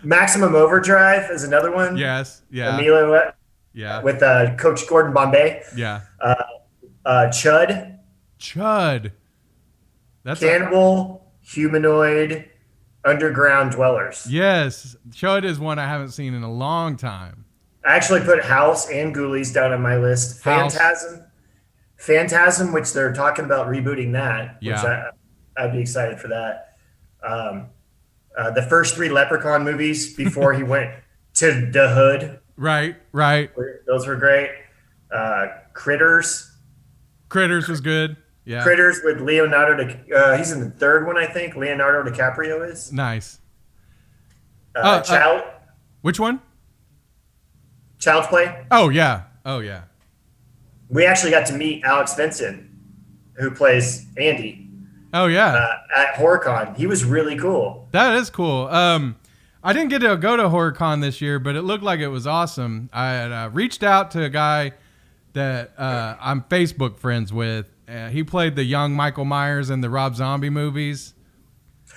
Maximum Overdrive is another one. Yes. Yeah. Emilio. Yeah. With Coach Gordon Bombay. Yeah. Chud. That's Cannibal, Humanoid, Underground Dwellers. Yes. Chud is one I haven't seen in a long time. I actually put House and Ghoulies down on my list. Phantasm, which they're talking about rebooting that. Yeah. Which I'd be excited for that. The first 3 Leprechaun movies before he went to the hood. Right. Those were great. Critters was good. Yeah. Critters with Leonardo. He's in the 3rd one, I think. Leonardo DiCaprio is. Nice. Which one? Child's Play. Oh yeah. We actually got to meet Alex Vincent, who plays Andy. Oh yeah. At HorrorCon, he was really cool. That is cool. I didn't get to go to HorrorCon this year, but it looked like it was awesome. I had reached out to a guy that I'm Facebook friends with. He played the young Michael Myers in the Rob Zombie movies.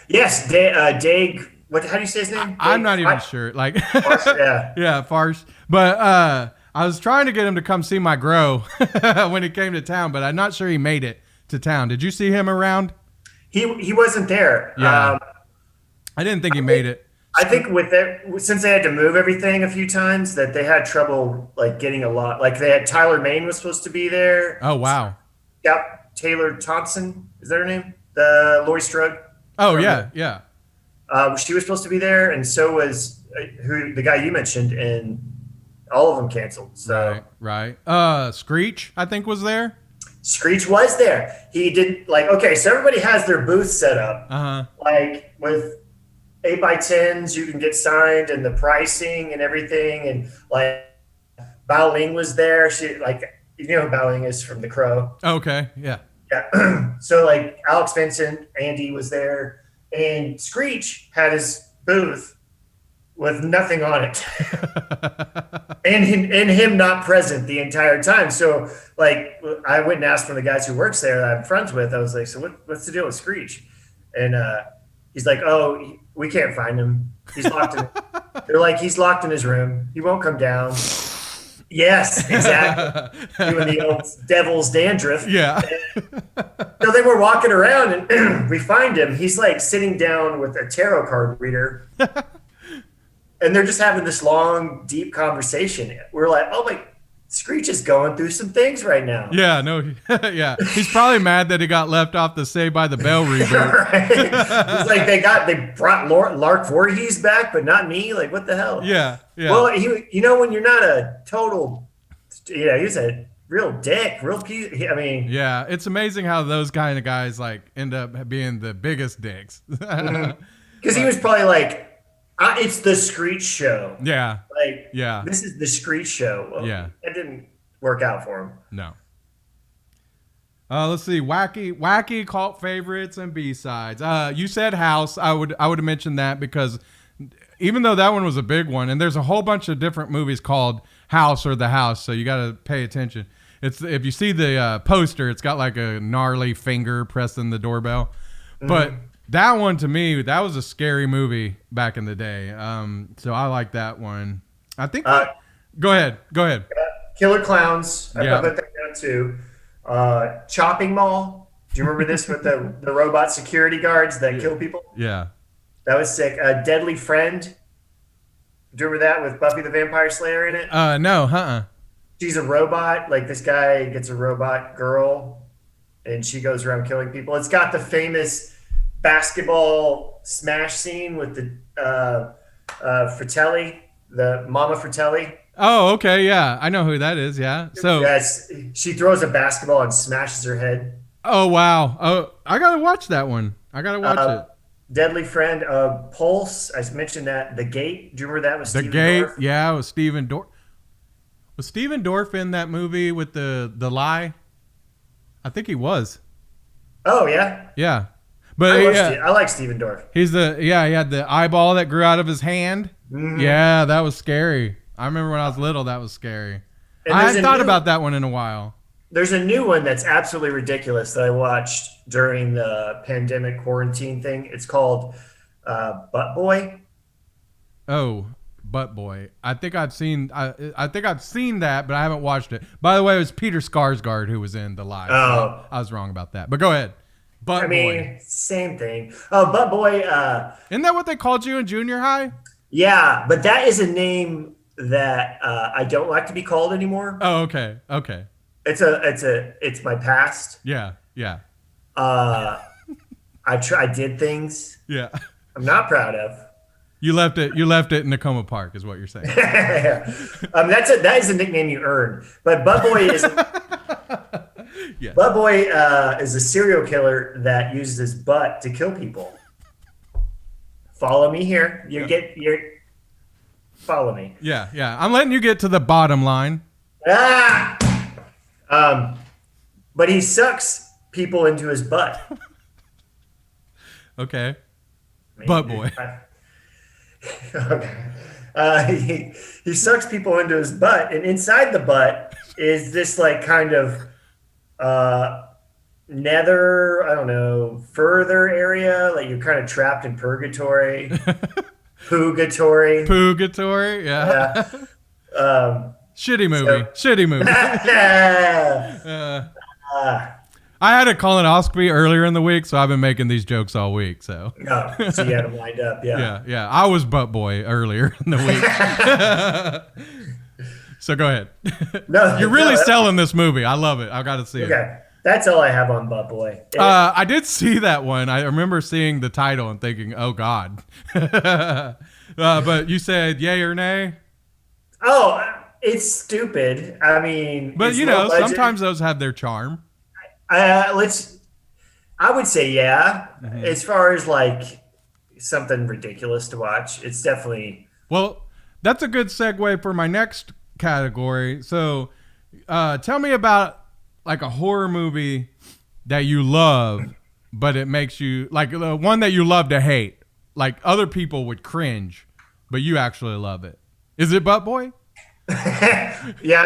Yes, Dag. How do you say his name? I'm not even sure. Like, Farce, yeah. Yeah, Farce. But I was trying to get him to come see my grow when he came to town, but I'm not sure he made it to town. Did you see him around? He wasn't there. Yeah. I didn't think he made it. I think since they had to move everything a few times, that they had trouble like getting a lot. Like they had Tyler Main was supposed to be there. Oh wow. Yep. Taylor Thompson, is that her name? The Laurie Strode. Oh yeah. She was supposed to be there, and so was the guy you mentioned, and all of them canceled. So right. Screech, I think, was there. Screech was there. He did so everybody has their booth set up. Like with 8x10s, you can get signed, and the pricing and everything, and like Bao Ling was there. She who Bao Ling is from The Crow. Okay, yeah. Yeah. So like Alex Vincent, Andy was there. And Screech had his booth with nothing on it, and him not present the entire time. So, like, I went and asked one of the guys who works there that I'm friends with. I was like, "So what's the deal with Screech?" And he's like, "Oh, we can't find him. He's locked in." They're like, "He's locked in his room. He won't come down." Yes, exactly. Doing the old devil's dandruff. Yeah. So they were walking around, and we find him. He's like sitting down with a tarot card reader, and they're just having this long, deep conversation. We're like, "Oh my, Screech is going through some things right now." Yeah, no, yeah. He's probably mad that he got left off the Saved by the Bell reboot. Right. It's like they brought Lark Voorhees back, but not me. Like, what the hell? Yeah. Well, when you're not a total, he's a real dick, real piece. I mean, yeah, it's amazing how those kind of guys like end up being the biggest dicks. Because he was probably like, it's the Screech show. Yeah. Like, yeah, this is the Screech show. Well, yeah, that didn't work out for him. No. Let's see, wacky cult favorites and B-sides. You said House. I would have mentioned that because even though that one was a big one, and there's a whole bunch of different movies called House or The House, so you got to pay attention. If you see the poster, it's got like a gnarly finger pressing the doorbell. But that one, to me, that was a scary movie back in the day. So I like that one. I think. Go ahead. Killer Clowns. I Yeah. put that down too. Chopping Mall. Do you remember this with the robot security guards that kill people? Yeah. That was sick. Deadly Friend. Do you remember that with Buffy the Vampire Slayer in it? No, uh-uh. She's a robot. Like this guy gets a robot girl, and she goes around killing people. It's got the famous basketball smash scene with the Fratelli, the Mama Fratelli. Oh, okay, yeah. I know who that is, yeah. So yes, she throws a basketball and smashes her head. Oh, wow. Oh, I got to watch that one. I got to watch it. Deadly Friend, Pulse. I mentioned that. The Gate. Do you remember that was The Gate? Dorff? Yeah, it was Steven Dorff. Was Steven Dorff in that movie with the lie? I think he was. Oh, yeah? Yeah. But I like Steven Dorff. He had the eyeball that grew out of his hand. Mm-hmm. Yeah, that was scary. I remember when I was little, that was scary. I hadn't thought about that one in a while. There's a new one that's absolutely ridiculous that I watched during the pandemic quarantine thing. It's called Butt Boy. Oh, Butt Boy. I think I've seen that, but I haven't watched it. By the way, it was Peter Skarsgård who was in The Lie. Oh. So I was wrong about that. But go ahead. Butt Boy. Same thing. Oh, Butt Boy. Isn't that what they called you in junior high? Yeah, but that is a name that I don't like to be called anymore. Oh, okay. Okay. It's my past. Yeah. Yeah. I did things. Yeah. I'm not proud of. You left it in Nakoma Park, is what you're saying. That is a nickname you earned. But Butt Boy is yes. Butt Boy is a serial killer that uses his butt to kill people. Follow me here. Follow me. Yeah, yeah. I'm letting you get to the bottom line. But he sucks people into his butt. Okay. Butt Boy. Okay. He sucks people into his butt, and inside the butt is this like kind of nether, I don't know, further area, like you're kind of trapped in purgatory. Purgatory. Purgatory, yeah. Shitty movie. Shitty movie. I had a colonoscopy earlier in the week, so I've been making these jokes all week. So you had them lined up, yeah. Yeah. I was Butt Boy earlier in the week. So go ahead. You're really selling this movie. I love it. I got to see it. Okay. That's all I have on Butt Boy. I did see that one. I remember seeing the title and thinking, oh, God. But you said yay or nay? Oh, it's stupid. I mean, but you know, sometimes those have their charm. I would say yeah. Mm-hmm. As far as like something ridiculous to watch, it's definitely. Well, that's a good segue for my next category. So, tell me about like a horror movie that you love, but it makes you like the one that you love to hate. Like other people would cringe, but you actually love it. Is it Butt Boy? Yeah.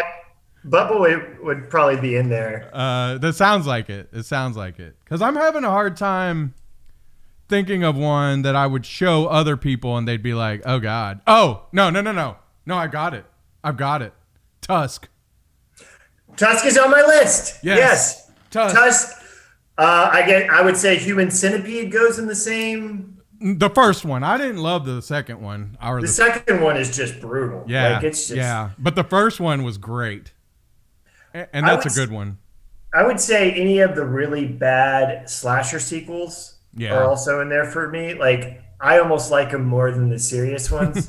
Butt Boy would probably be in there. That sounds like it. It sounds like it. Because I'm having a hard time thinking of one that I would show other people and they'd be like, oh, God. Oh, no. No, I got it. I've got it. Tusk. Tusk is on my list. Yes. Tusk. I would say Human Centipede goes in the same. The first one. I didn't love the second one. The second one is just brutal. Yeah. Like, it's just, yeah. But the first one was great. And that's a good one. I would say any of the really bad slasher sequels are also in there for me. Like, I almost like them more than the serious ones.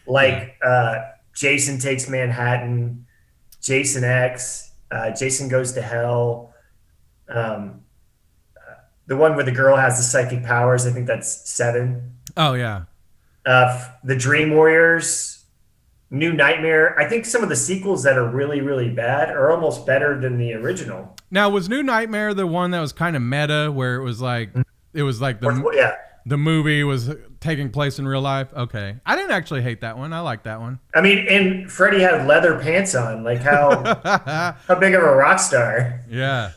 Like, Jason Takes Manhattan, Jason X, Jason Goes to Hell. The one where the girl has the psychic powers, I think that's 7. Oh, yeah. The Dream Warriors. New Nightmare. I think some of the sequels that are really, really bad are almost better than the original. Now, was New Nightmare the one that was kind of meta, where it was like the movie was taking place in real life? Okay, I didn't actually hate that one. I like that one. I mean, and Freddy had leather pants on. Like how big of a rock star? Yeah.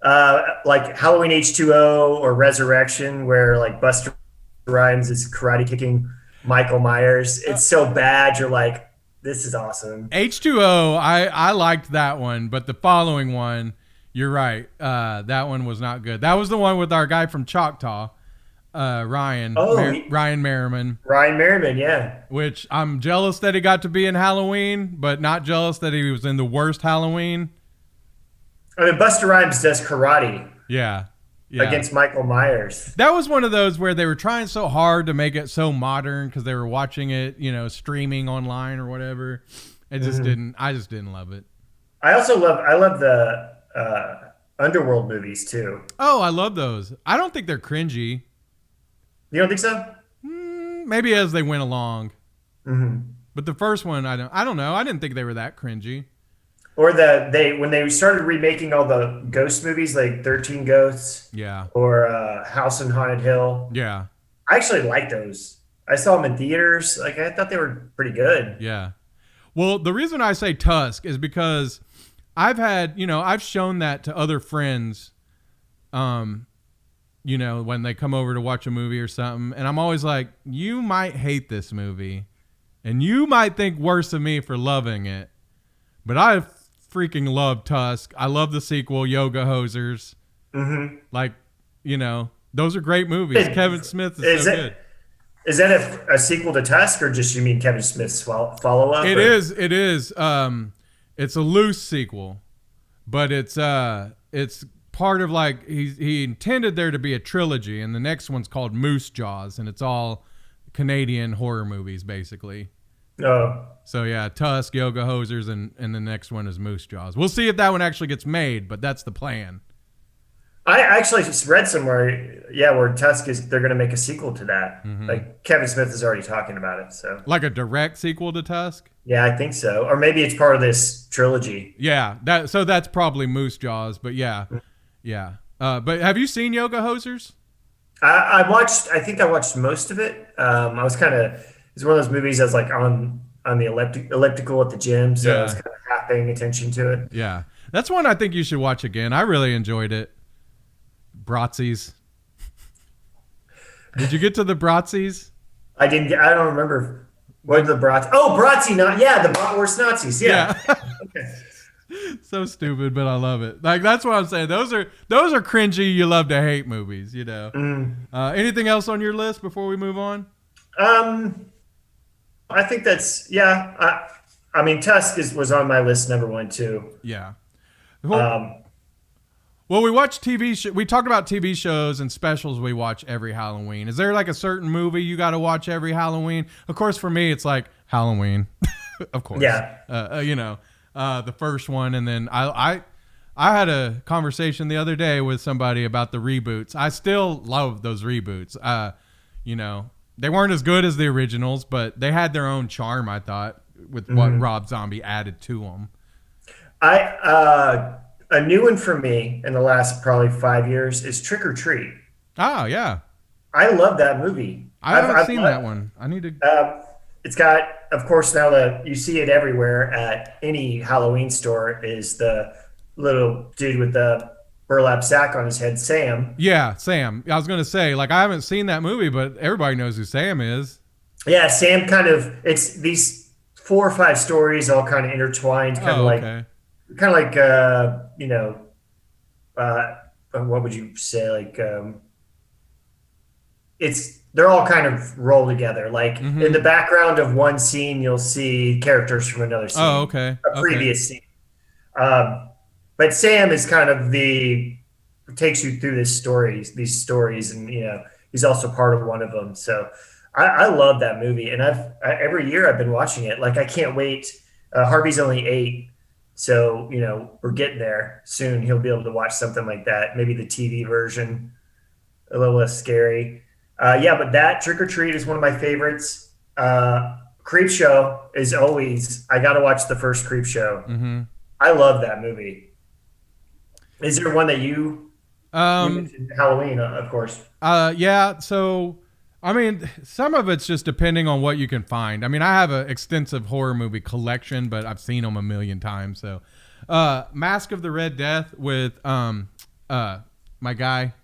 Like Halloween H2O or Resurrection, where like Busta Rhymes is karate kicking Michael Myers. It's so bad. You're like, this is awesome. H2O, I liked that one, but the following one, you're right. That one was not good. That was the one with our guy from Choctaw. Ryan Merriman. Ryan Merriman, yeah. Which I'm jealous that he got to be in Halloween, but not jealous that he was in the worst Halloween. I mean, Busta Rhymes does karate. Yeah. Against Michael Myers. That was one of those where they were trying so hard to make it so modern because they were watching it, streaming online or whatever. I just didn't love it. I love the Underworld movies too. Oh, I love those. I don't think they're cringy. You don't think so? Maybe as they went along. Mm-hmm. But the first one, I don't know. I didn't think they were that cringy. Or when they started remaking all the ghost movies, like 13 Ghosts, or House on Haunted Hill. Yeah, I actually like those. I saw them in theaters. Like I thought they were pretty good. Yeah. Well, the reason I say Tusk is because I've shown that to other friends, when they come over to watch a movie or something, and I'm always like, you might hate this movie, and you might think worse of me for loving it, but I freaking love Tusk. I love the sequel, Yoga Hosers. Mm-hmm. Like, those are great movies. Kevin Smith is so good. Is that a sequel to Tusk, or just you mean Kevin Smith's follow-up? It is. It's a loose sequel, but it's part of like he intended there to be a trilogy, and the next one's called Moose Jaws, and it's all Canadian horror movies basically. Oh. So yeah, Tusk, Yoga Hosers, and the next one is Moose Jaws. We'll see if that one actually gets made, but that's the plan. I actually just read somewhere, where Tusk they're going to make a sequel to that. Mm-hmm. Like Kevin Smith is already talking about it. So like a direct sequel to Tusk? Yeah, I think so. Or maybe it's part of this trilogy. Yeah, that's probably Moose Jaws, but yeah. But have you seen Yoga Hosers? I think I watched most of it. It's one of those movies that's like on the elliptical at the gym, so I was kind of half paying attention to it. Yeah, that's one I think you should watch again. I really enjoyed it. Bratzies. Did you get to the Bratzies? I didn't. I don't remember what the Bratz. Oh, Bratzi, the Bratwurst Nazis. Yeah. Okay. So stupid, but I love it. Like that's what I'm saying. Those are cringy. You love to hate movies. Anything else on your list before we move on? I think that's I mean, Tusk was on my list number 1 too. Yeah. Well, we watch TV. We talk about TV shows and specials we watch every Halloween. Is there like a certain movie you got to watch every Halloween? Of course, for me, it's like Halloween. Of course. Yeah. The first one, and then I had a conversation the other day with somebody about the reboots. I still love those reboots. They weren't as good as the originals, but they had their own charm, I thought, with what Rob Zombie added to them. A new one for me in the last probably 5 years is Trick or Treat. Oh, yeah. I love that movie. I haven't seen that one. I need to... It's got, of course, now that you see it everywhere at any Halloween store, is the little dude with the burlap sack on his head, Sam. Yeah, Sam. I was going to say, like, I haven't seen that movie, but everybody knows who Sam is. Yeah, Sam it's these 4 or 5 stories all kind of intertwined, what would you say? Like, they're all kind of rolled together. Like in the background of one scene, you'll see characters from another scene. Oh, okay. A previous scene. But Sam is kind of takes you through these stories, and he's also part of one of them. So I love that movie, and every year I've been watching it. Like I can't wait. Harvey's only 8, so we're getting there soon. He'll be able to watch something like that. Maybe the TV version, a little less scary. But that Trick or Treat is one of my favorites. Creepshow is always. I got to watch the first Creepshow. Mm-hmm. I love that movie. Is there one that you mentioned? Halloween, of course. Yeah. So, I mean, some of it's just depending on what you can find. I mean, I have an extensive horror movie collection, but I've seen them a million times. So, Mask of the Red Death with my guy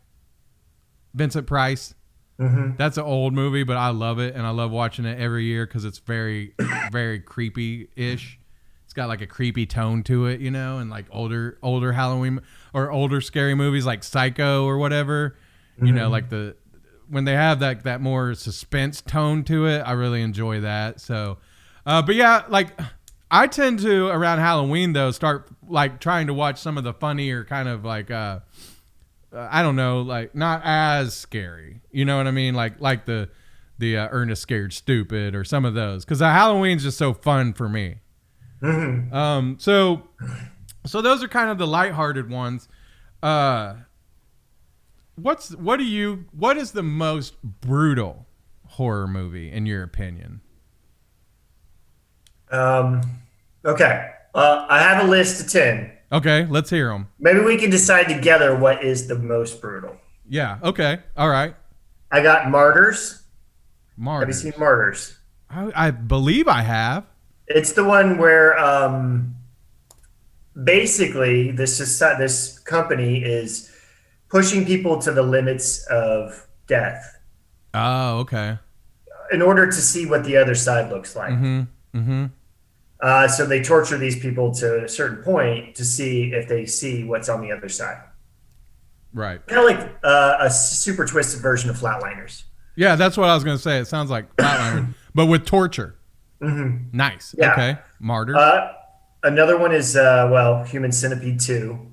Vincent Price. Mm-hmm. That's an old movie, but I love it, and I love watching it every year because it's very, very creepy-ish. It's got like a creepy tone to it, and like older Halloween or older scary movies like Psycho or whatever. Mm-hmm. Like when they have that more suspense tone to it, I really enjoy that. So, but yeah, like I tend to around Halloween though start like trying to watch some of the funnier kind of like I don't know, like not as scary. You know what I mean? Like the Ernest Scared Stupid or some of those, because Halloween's just so fun for me. Mm-hmm. So those are kind of the lighthearted ones. What is the most brutal horror movie in your opinion? Okay. I have a list of 10. Okay, let's hear them. Maybe we can decide together what is the most brutal. Yeah. Okay. All right. I got Martyrs. Martyrs. Have you seen Martyrs? I believe I have. It's the one where basically this company is pushing people to the limits of death. Oh, okay. In order to see what the other side looks like. Mm-hmm. Mm-hmm. So they torture these people to a certain point to see if they see what's on the other side. Right. Kind of like a super twisted version of Flatliners. Yeah, that's what I was going to say. It sounds like Flatliners, but with torture. Mm-hmm. Nice. Yeah. Okay. Martyrs. Another one is, Human Centipede 2.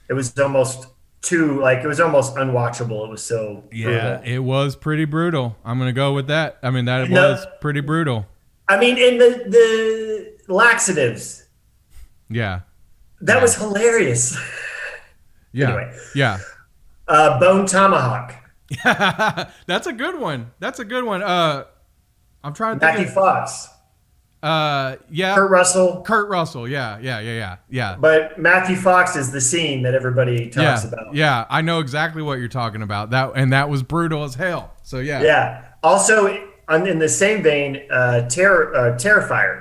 It was almost unwatchable. It was so brutal. It was pretty brutal. I'm going to go with that. I mean, was pretty brutal. I mean, in the laxatives. Yeah. That was hilarious. Yeah. Anyway. Yeah. Bone Tomahawk. That's a good one. I'm trying to think. Matthew Fox. Yeah. Kurt Russell. Yeah. But Matthew Fox is the scene that everybody talks about. Yeah. I know exactly what you're talking about. That was brutal as hell. So yeah. Yeah. Also, in the same vein, Terrifier.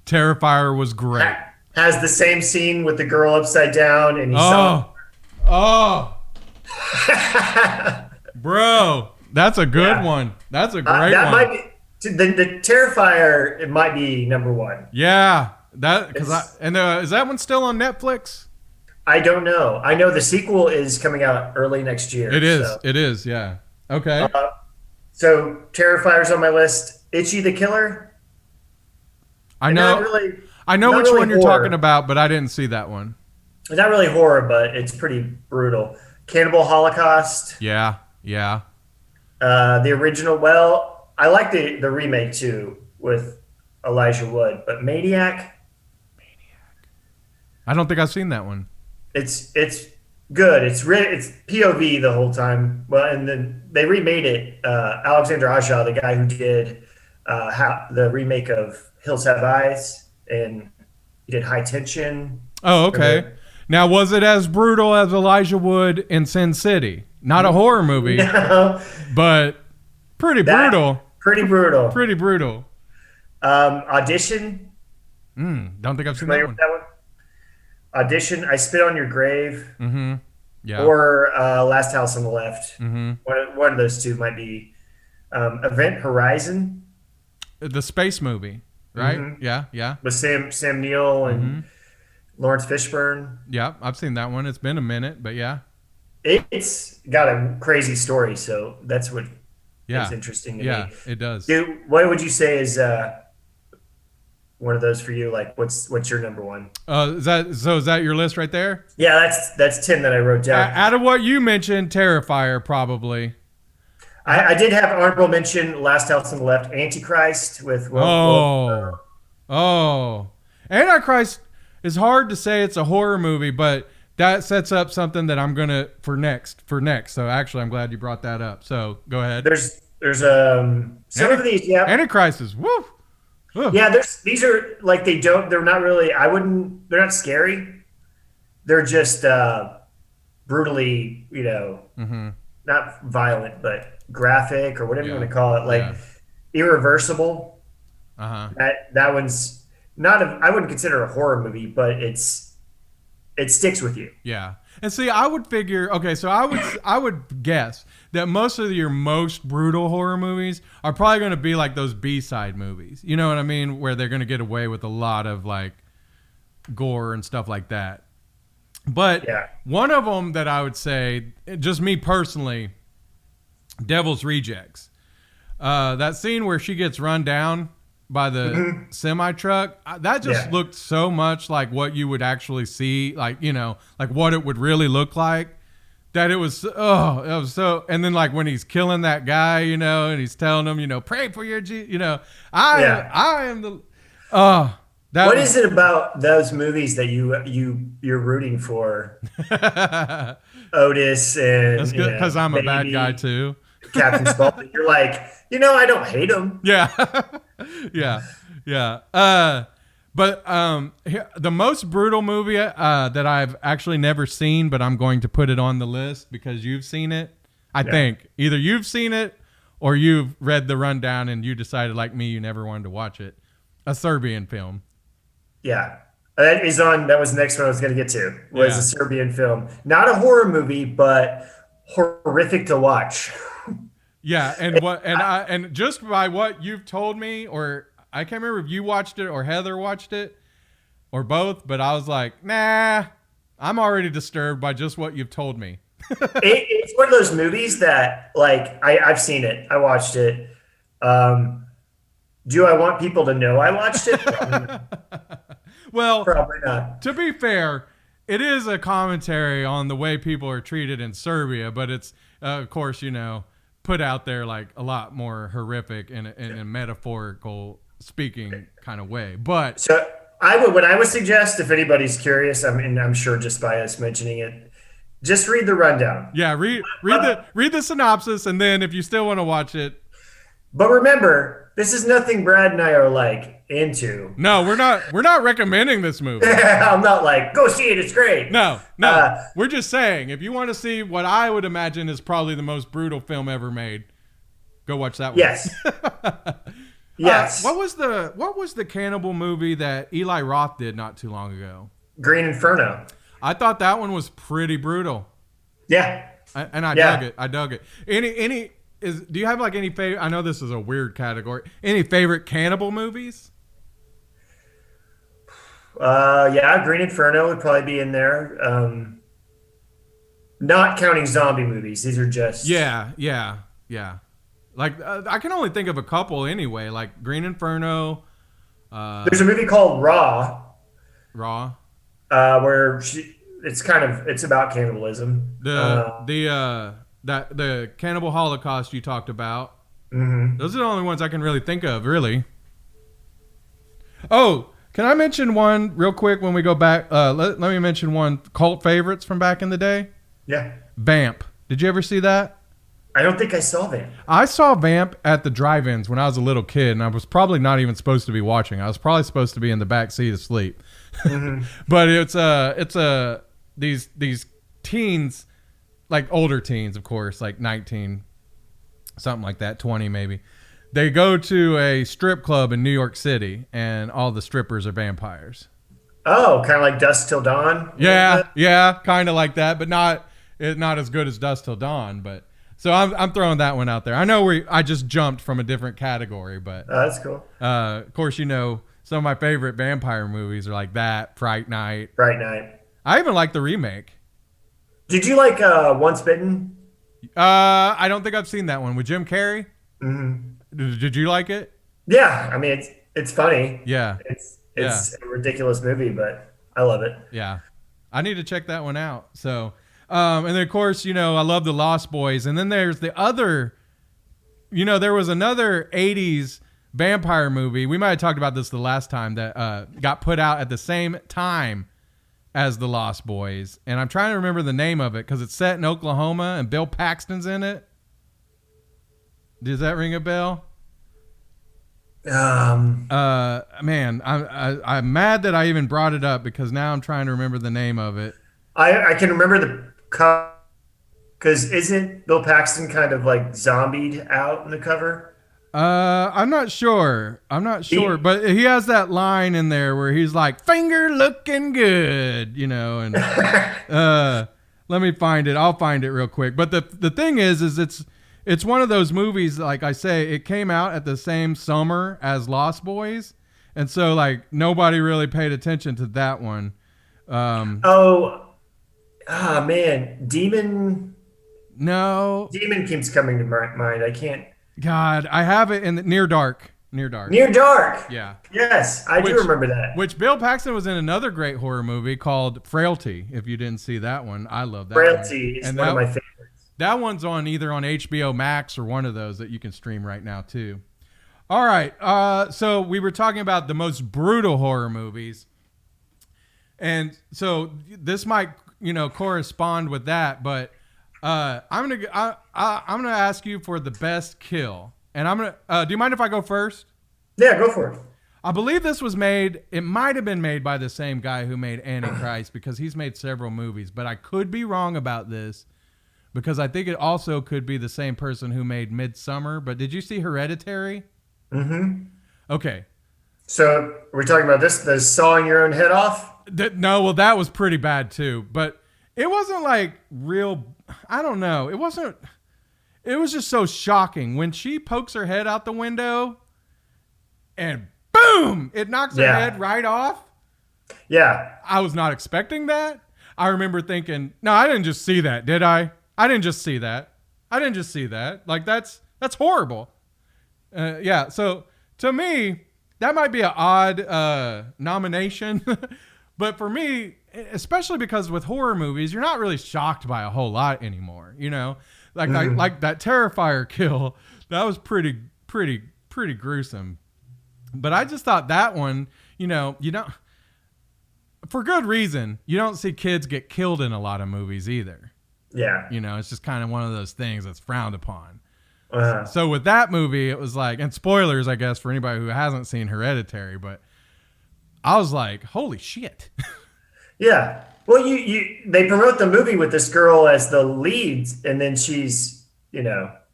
Terrifier was great. Has the same scene with the girl upside down, and bro, that's a good one. That's a great one. Might be the Terrifier. It might be number one. Yeah, is that one still on Netflix? I don't know. I know the sequel is coming out early next year. It is. So. It is. Yeah. Okay. So Terrifier's on my list. Itchy the Killer. I know which one you're talking about, but I didn't see that one. It's not really horror, but it's pretty brutal. Cannibal Holocaust. Yeah. The original. Well, I like the remake too with Elijah Wood, but Maniac. I don't think I've seen that one. It's good. It's POV the whole time. Well, and then they remade it. Alexander Aja, the guy who did the remake of Hills Have Eyes, and he did High Tension. Oh, okay. Now, was it as brutal as Elijah Wood in Sin City? Not a horror movie, no. But pretty brutal. Pretty brutal. Pretty brutal. Audition. Don't think I've seen that one. Audition. I Spit on Your Grave. Mm-hmm. Yeah. Or Last House on the Left. Mm-hmm. One of those two might be. Event Horizon. The space movie, right? Mm-hmm. Yeah. With Sam Neill and Lawrence Fishburne. Yeah, I've seen that one. It's been a minute, but yeah. It's got a crazy story, so that's what is interesting to me. Yeah, it does. Dude, what would you say is one of those for you? Like, what's your number one? Is that your list right there? Yeah, that's 10 that I wrote down. Out of what you mentioned, Terrifier probably. I did have honorable mention Last House on the Left, Antichrist with Antichrist is hard to say it's a horror movie, but that sets up something that I'm gonna for next. So actually, I'm glad you brought that up. So go ahead. There's some of these. Yeah, Antichrist is woo. Yeah, these are like they're not really. They're not scary. They're just brutally, not violent, but graphic or whatever you want to call it. Like Irreversible. That one's not. I wouldn't consider it a horror movie, but it sticks with you. Yeah. And see, I would figure, okay, so I would guess that most of your most brutal horror movies are probably going to be like those B-side movies. You know what I mean? Where they're going to get away with a lot of like gore and stuff like that. But one of them that I would say, just me personally, Devil's Rejects. That scene where she gets run down by the semi truck, that just looked so much like what you would actually see, like, you know, like what it would really look like, that it was so. And then like when he's killing that guy, you know, and he's telling him, you know, pray for your you know, I am the what is it about those movies that you're rooting for? Otis and that's good because I'm a bad guy too. Captain Spaulding. You're like, you know, I don't hate him. Yeah. yeah. But the most brutal movie that I've actually never seen, but I'm going to put it on the list because you've seen it. I think either you've seen it or you've read the rundown and you decided, like me, you never wanted to watch it. A Serbian film. Yeah. That was the next one I was going to get to, was a Serbian film. Not a horror movie, but horrific to watch. Yeah, and just by what you've told me, or I can't remember if you watched it or Heather watched it or both, but I was like, nah, I'm already disturbed by just what you've told me. It's one of those movies that, like, I've seen it. I watched it. Do I want people to know I watched it? Well, probably not. To be fair, it is a commentary on the way people are treated in Serbia, but it's, of course, you know, put out there like a lot more horrific in a metaphorical speaking kind of way. But so what I would suggest, if anybody's curious, I'm sure just by us mentioning it, just read the rundown. Yeah, read the synopsis, and then if you still want to watch it. But remember, this is nothing Brad and I are like into. No, we're not recommending this movie. I'm not like, go see it, it's great. No. We're just saying, if you want to see what I would imagine is probably the most brutal film ever made, go watch that one. Yes. Yes. What was the cannibal movie that Eli Roth did not too long ago? Green Inferno. I thought that one was pretty brutal. Yeah. And I dug it. Do you have like any favorite? I know this is a weird category. Any favorite cannibal movies? Green Inferno would probably be in there. Not counting zombie movies. These are just yeah. Like I can only think of a couple anyway. Like Green Inferno. There's a movie called Raw. Where it's about cannibalism. The Cannibal Holocaust you talked about. Mm-hmm. Those are the only ones I can really think of, really. Oh, can I mention one real quick when we go back? Let me mention one cult favorites from back in the day. Yeah. Vamp. Did you ever see that? I don't think I saw Vamp. I saw Vamp at the drive-ins when I was a little kid, and I was probably not even supposed to be watching. I was probably supposed to be in the back seat asleep. Mm-hmm. But it's these teens, like older teens, of course, like 19, something like that, 20 maybe. They go to a strip club in New York City, and all the strippers are vampires. Oh, kind of like Dusk Till Dawn? Yeah, kind of like that, but not as good as Dusk Till Dawn. But so I'm throwing that one out there. I know I just jumped from a different category, but that's cool. Of course, you know, some of my favorite vampire movies are like that, Fright Night. I even like the remake. Did you like Once Bitten? I don't think I've seen that one with Jim Carrey. Mm-hmm. Did you like it? Yeah, I mean it's funny. Yeah, it's a ridiculous movie, but I love it. Yeah, I need to check that one out. So, and then of course, you know, I love the Lost Boys, and then there's the other. You know, there was another '80s vampire movie. We might have talked about this the last time that got put out at the same time as the Lost Boys, and I'm trying to remember the name of it because it's set in Oklahoma and Bill Paxton's in it. Does that ring a bell? Man, I'm mad that I even brought it up because now I'm trying to remember the name of it. I can remember the because isn't Bill Paxton kind of like zombied out in the cover? I'm not sure, but he has that line in there where he's like, finger looking good, you know, and let me find it. I'll find it real quick. But the thing is it's one of those movies, like I say, it came out at the same summer as Lost Boys. And so like nobody really paid attention to that one. Man, Demon. No. Demon keeps coming to my mind. I can't. God, I have it in the Near Dark. Near Dark. Near Dark. Yeah. Yes, I do remember that. Which Bill Paxton was in another great horror movie called Frailty. If you didn't see that one, I love that. Frailty is one of my favorites. That one's on either on HBO Max or one of those that you can stream right now too. All right. So we were talking about the most brutal horror movies. And so this might, correspond with that, but I'm gonna ask you for the best kill, and I'm gonna. Do you mind if I go first? Yeah, go for it. I believe this was made. It might have been made by the same guy who made Antichrist because he's made several movies, but I could be wrong about this because I think it also could be the same person who made Midsummer. But did you see Hereditary? Mm-hmm. Okay. So we're talking about the sawing your own head off. No, well, that was pretty bad too, but it wasn't like real. I don't know. It wasn't. It was just so shocking when she pokes her head out the window, and boom, it knocks her head right off. Yeah, I was not expecting that. I remember thinking, no, I didn't just see that, did I? I didn't just see that. I didn't just see that. Like that's horrible. Yeah. So to me, that might be an odd nomination. But for me, especially because with horror movies, you're not really shocked by a whole lot anymore. Like like that Terrifier kill, that was pretty gruesome. But I just thought that one, you don't, for good reason, you don't see kids get killed in a lot of movies either. Yeah. It's just kind of one of those things that's frowned upon. So with that movie, it was like, and spoilers, I guess, for anybody who hasn't seen Hereditary, but I was like, holy shit. Yeah. Well, they promote the movie with this girl as the lead, and then she's,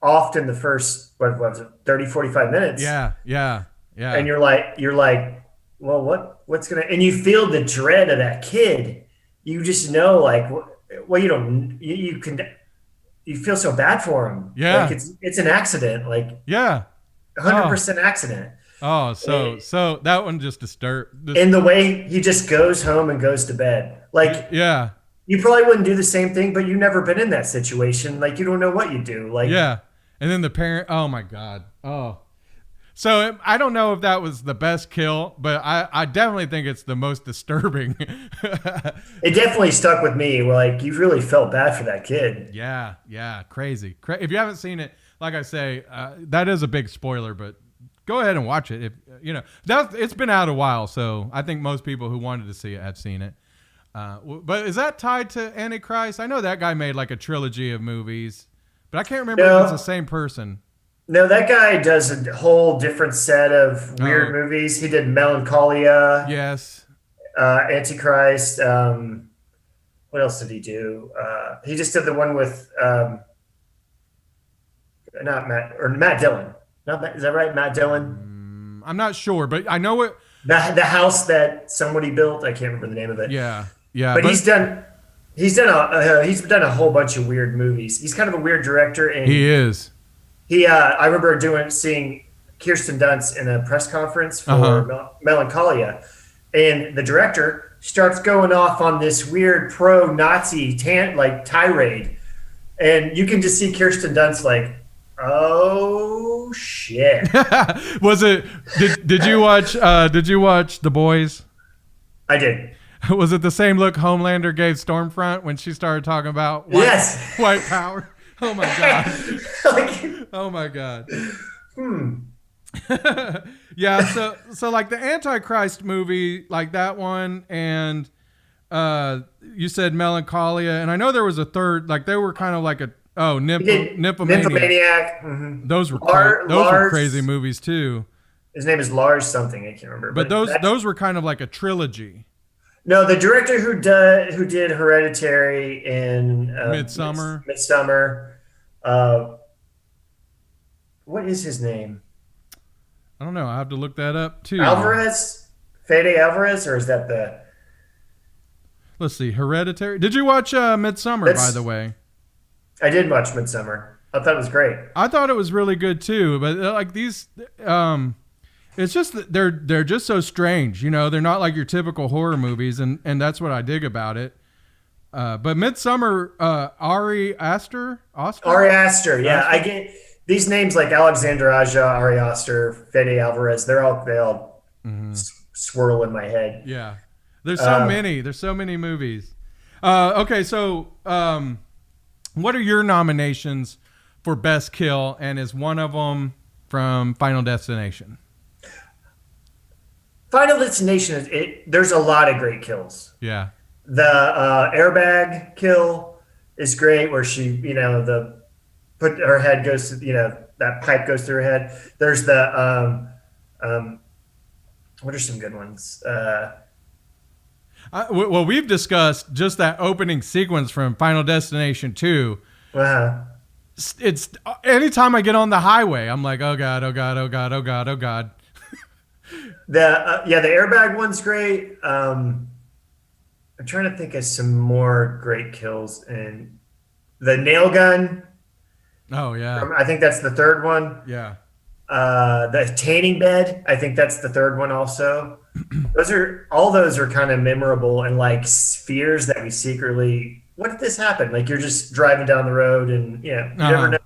off in the first, what was it, 30, 45 minutes. Yeah. And you're like, well, what's going to, and you feel the dread of that kid. You just know, like, well, you feel so bad for him. Yeah. Like it's an accident. Like, yeah. 100% accident. Oh, so that one just disturbed. In the way he just goes home and goes to bed. Like, yeah, you probably wouldn't do the same thing, but you've never been in that situation. Like, you don't know what you do. Like, yeah. And then the parent, oh my God. Oh, so I don't know if that was the best kill, but I definitely think it's the most disturbing. It definitely stuck with me. Like, you really felt bad for that kid. Yeah. Crazy. If you haven't seen it, like I say, that is a big spoiler, but go ahead and watch it. If it's been out a while, so I think most people who wanted to see it have seen it. But is that tied to Antichrist? I know that guy made like a trilogy of movies, but I can't remember if it's the same person. No, that guy does a whole different set of weird movies. He did Melancholia. Yes. Antichrist. What else did he do? He just did the one with not Matt Dillon. Is that right, Matt Dillon? I'm not sure, but I know it. The house that somebody built. I can't remember the name of it. Yeah. But he's done a whole bunch of weird movies. He's kind of a weird director, and he is. I remember seeing Kirsten Dunst in a press conference for Melancholia, and the director starts going off on this weird pro-Nazi tirade, and you can just see Kirsten Dunst like, oh shit. Was it? Did you watch? Did you watch The Boys? I did. Was it the same look Homelander gave Stormfront when she started talking about white power? Oh my god. Oh my god. Yeah. So like the Antichrist movie, like that one, and you said Melancholia, and I know there was a third. Like they were kind of like Nymphomaniac. Mm-hmm. Those were crazy movies too. His name is Lars something, I can't remember. But those were kind of like a trilogy. No, the director who did Hereditary and Midsummer. What is his name? I don't know. I have to look that up too. Fede Alvarez, or is that the? Let's see, Hereditary. Did you watch Midsummer, by the way? I did watch Midsummer. I thought it was great. I thought it was really good too, but like these, it's just that they're just so strange. They're not like your typical horror movies, and that's what I dig about it. But Midsummer, Ari Aster, Ari Aster, yeah. I get these names like Alexander Aja, Ari Aster, Fede Alvarez. They all swirl in my head. Yeah, there's so many. There's so many movies. Okay, so what are your nominations for Best Kill, and is one of them from Final Destination? Final Destination, there's a lot of great kills. Yeah. The airbag kill is great, where she, her head goes to, that pipe goes through her head. There's the, what are some good ones? Well, we've discussed just that opening sequence from Final Destination 2. It's anytime I get on the highway, I'm like, oh God, oh God, oh God, oh God, oh God. The airbag one's great. I'm trying to think of some more great kills, and the nail gun. Oh yeah. I think that's the third one. Yeah. The tanning bed. I think that's the third one also. All those are kind of memorable, and like fears that we secretly, what if this happened? Like you're just driving down the road and you never know.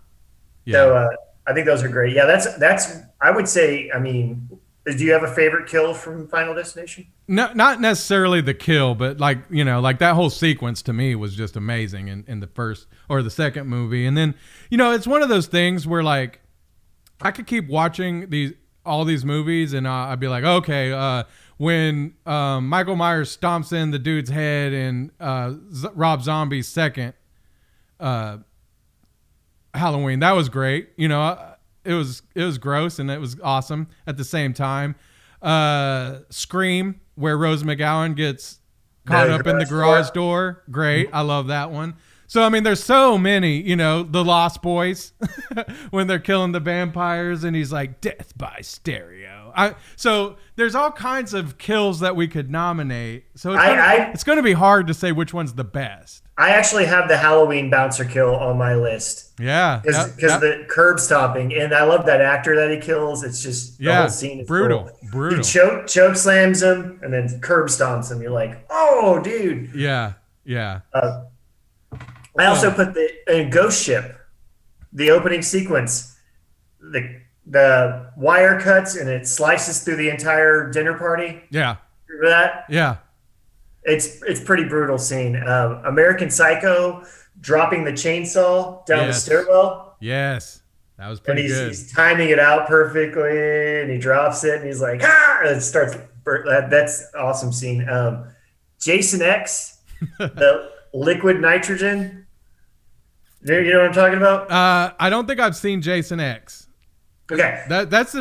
Yeah. So I think those are great. Yeah. That's, I would say, I mean, do you have a favorite kill from Final Destination? No, not necessarily the kill, but like that whole sequence to me was just amazing in the first or the second movie. And then, it's one of those things where like I could keep watching all these movies and I'd be like, okay, when Michael Myers stomps in the dude's head in Rob Zombie's second Halloween, that was great. It was gross and it was awesome at the same time. Scream, where Rose McGowan gets caught up in the garage door. Great. I love that one. So, I mean, there's so many, the Lost Boys when they're killing the vampires and he's like, death by stereo. So there's all kinds of kills that we could nominate. So it's going to be hard to say which one's the best. I actually have the Halloween bouncer kill on my list. Yeah. Because the curb stomping, and I love that actor that he kills. It's just, the whole scene is brutal. Cool. Brutal. He choke slams him and then curb stomps him. You're like, oh, dude. Yeah. Yeah. I also put in Ghost Ship, the opening sequence, the wire cuts and it slices through the entire dinner party. Yeah. Remember that? Yeah. It's pretty brutal scene. American Psycho dropping the chainsaw down the stairwell. Yes. That was pretty good. He's timing it out perfectly and he drops it and he's like, ah! And it starts. That's an awesome scene. Jason X, the liquid nitrogen. You know what I'm talking about? I don't think I've seen Jason X. Okay. That's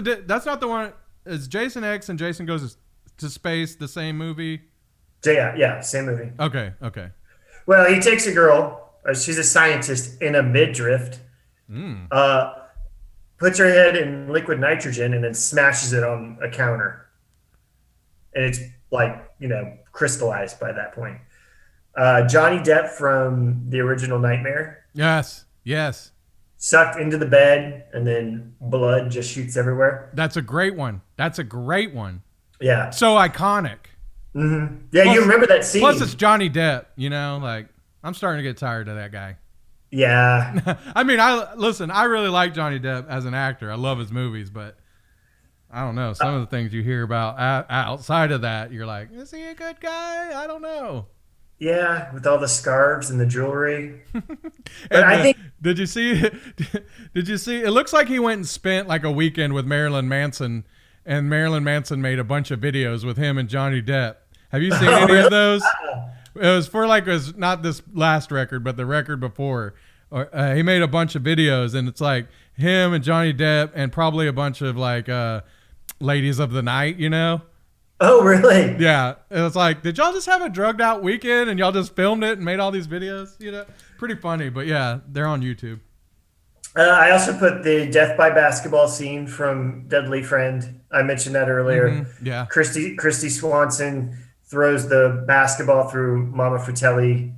not the one. Is Jason X and Jason Goes to Space the same movie? Yeah, same movie. Okay. Well, he takes a girl. She's a scientist in a midriff. Puts her head in liquid nitrogen and then smashes it on a counter. And it's like, crystallized by that point. Johnny Depp from the original Nightmare. Yes. Sucked into the bed and then blood just shoots everywhere. That's a great one. Yeah. So iconic. Mm-hmm. Yeah, plus, you remember that scene. Plus, it's Johnny Depp. Like I'm starting to get tired of that guy. Yeah. I mean, I really like Johnny Depp as an actor. I love his movies, but I don't know. Some of the things you hear about outside of that, you're like, is he a good guy? I don't know. Yeah, with all the scarves and the jewelry. But did you see? It looks like he went and spent like a weekend with Marilyn Manson, and Marilyn Manson made a bunch of videos with him and Johnny Depp. Have you seen any of those? It was not this last record, but the record before. He made a bunch of videos, and it's like him and Johnny Depp, and probably a bunch of like ladies of the night, Oh, really? Yeah. It was like, did y'all just have a drugged out weekend and y'all just filmed it and made all these videos? Pretty funny, but yeah, they're on YouTube. I also put the death by basketball scene from Deadly Friend. I mentioned that earlier. Mm-hmm. Yeah. Christy Swanson throws the basketball through Mama Fratelli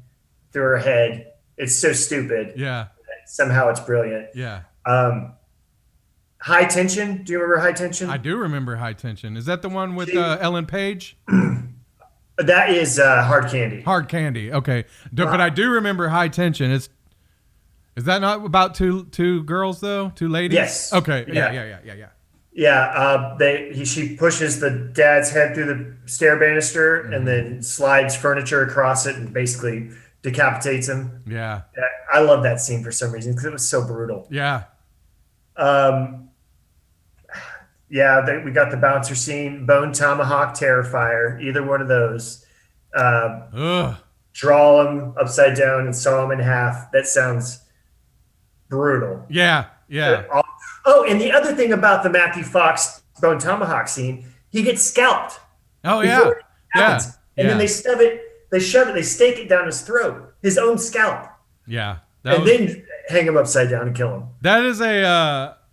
through her head. It's so stupid. Yeah. Somehow it's brilliant. Yeah. High Tension. Do you remember High Tension? I do remember High Tension. Is that the one with Ellen Page? That is Hard Candy. Hard Candy. Okay, but I do remember High Tension. Is that not about two girls though? Two ladies? Yes. Okay. Yeah. Yeah. Yeah, she pushes the dad's head through the stair banister and then slides furniture across it and basically decapitates him. Yeah. I love that scene for some reason because it was so brutal. Yeah. We got the bouncer scene, Bone Tomahawk, Terrifier, either one of those. Draw him upside down and saw him in half. That sounds brutal. Yeah. Oh, and the other thing about the Matthew Fox Bone Tomahawk scene, he gets scalped. Oh yeah. And then they shove it, they stake it down his throat, his own scalp. Yeah. Then hang him upside down and kill him. That is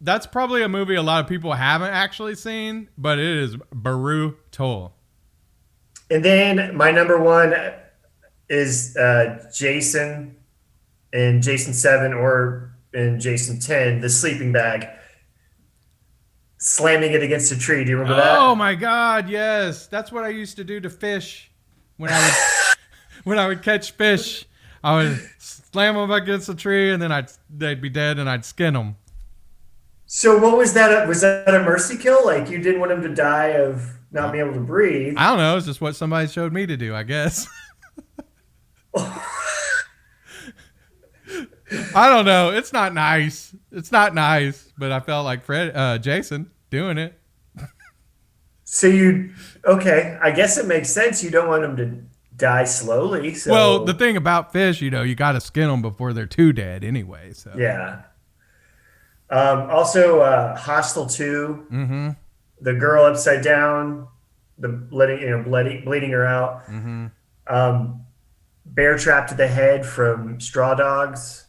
that's probably a movie a lot of people haven't actually seen, but it is brutal. And then my number one is Jason in Jason 7 or in Jason 10, the sleeping bag. Slamming it against a tree. Do you remember that? Oh my God, yes. That's what I used to do to fish when I would catch fish. I would slam them against a tree and then they'd be dead and I'd skin them. So what was that? Was that a mercy kill? Like you didn't want him to die of not being able to breathe? I don't know. It's just what somebody showed me to do, I guess. I don't know. It's not nice. But I felt like Jason doing it. So okay. I guess it makes sense. You don't want him to die slowly. So. Well, the thing about fish, you got to skin them before they're too dead anyway. So yeah. Also, Hostel 2, mm-hmm. The girl upside down, bleeding her out. Mm-hmm. Bear trapped to the head from Straw Dogs.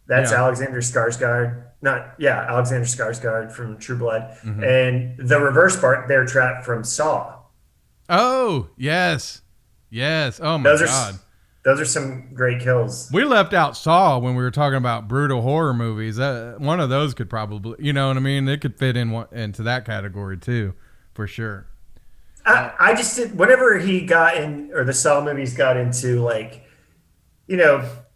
That's Alexander Skarsgård. Alexander Skarsgård from True Blood. Mm-hmm. And the reverse part, Bear Trap from Saw. Oh, yes. Oh, my God. Those are some great kills. We left out Saw when we were talking about brutal horror movies. One of those could probably, you know what I mean? It could fit into that category, too, for sure. I just did, whenever he got in, or the Saw movies got into, like,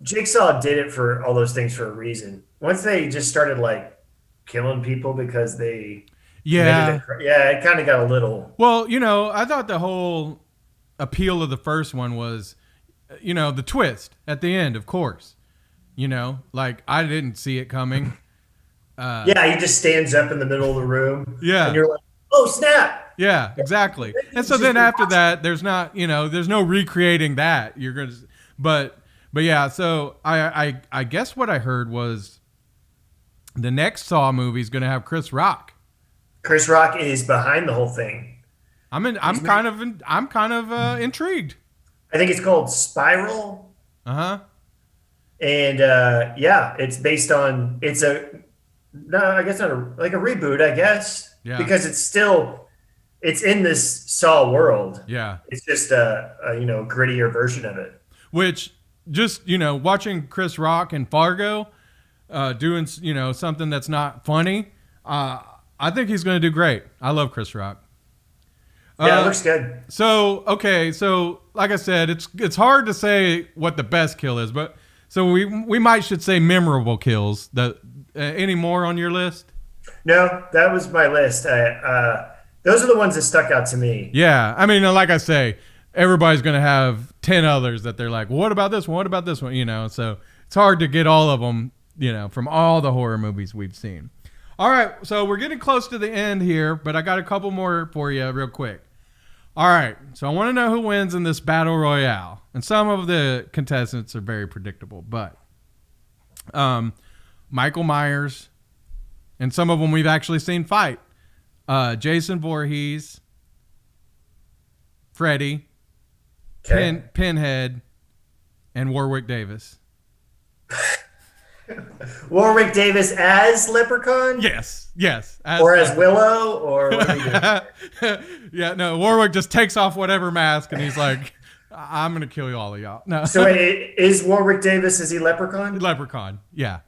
Jigsaw did it for all those things for a reason. Once they just started like killing people because they it kind of got a little. Well, I thought the whole appeal of the first one was, the twist at the end, of course. Like I didn't see it coming. He just stands up in the middle of the room. Yeah, and you're like, oh snap. Yeah, exactly. And so then after that, there's not, there's no recreating that. You're gonna, but yeah. So I guess what I heard was the next Saw movie is gonna have Chris Rock. Chris Rock is behind the whole thing. I'm kind of intrigued. I think it's called Spiral. Uh-huh. And it's based on I guess not like a reboot, I guess. Yeah. Because it's in this Saw world. Yeah. It's just a grittier version of it. Which just, watching Chris Rock and Fargo doing, something that's not funny, I think he's going to do great. I love Chris Rock. Yeah, it looks good. So, okay. So, like I said, it's hard to say what the best kill is, but so we might should say memorable kills. Any more on your list? No, that was my list. Those are the ones that stuck out to me. Yeah. I mean, like I say, everybody's going to have 10 others that they're like, what about this one? What about this one? So it's hard to get all of them, from all the horror movies we've seen. All right, so we're getting close to the end here, but I got a couple more for you real quick. All right, so I want to know who wins in this battle royale. And some of the contestants are very predictable, but Michael Myers, and some of them we've actually seen fight. Jason Voorhees, Freddy, Pinhead, and Warwick Davis. Warwick Davis as Leprechaun? Yes. As Willow? Or what are you doing? Yeah, no, Warwick just takes off whatever mask and he's like, I'm going to kill you all of y'all. No. So is Warwick Davis, is he Leprechaun? Leprechaun, yeah.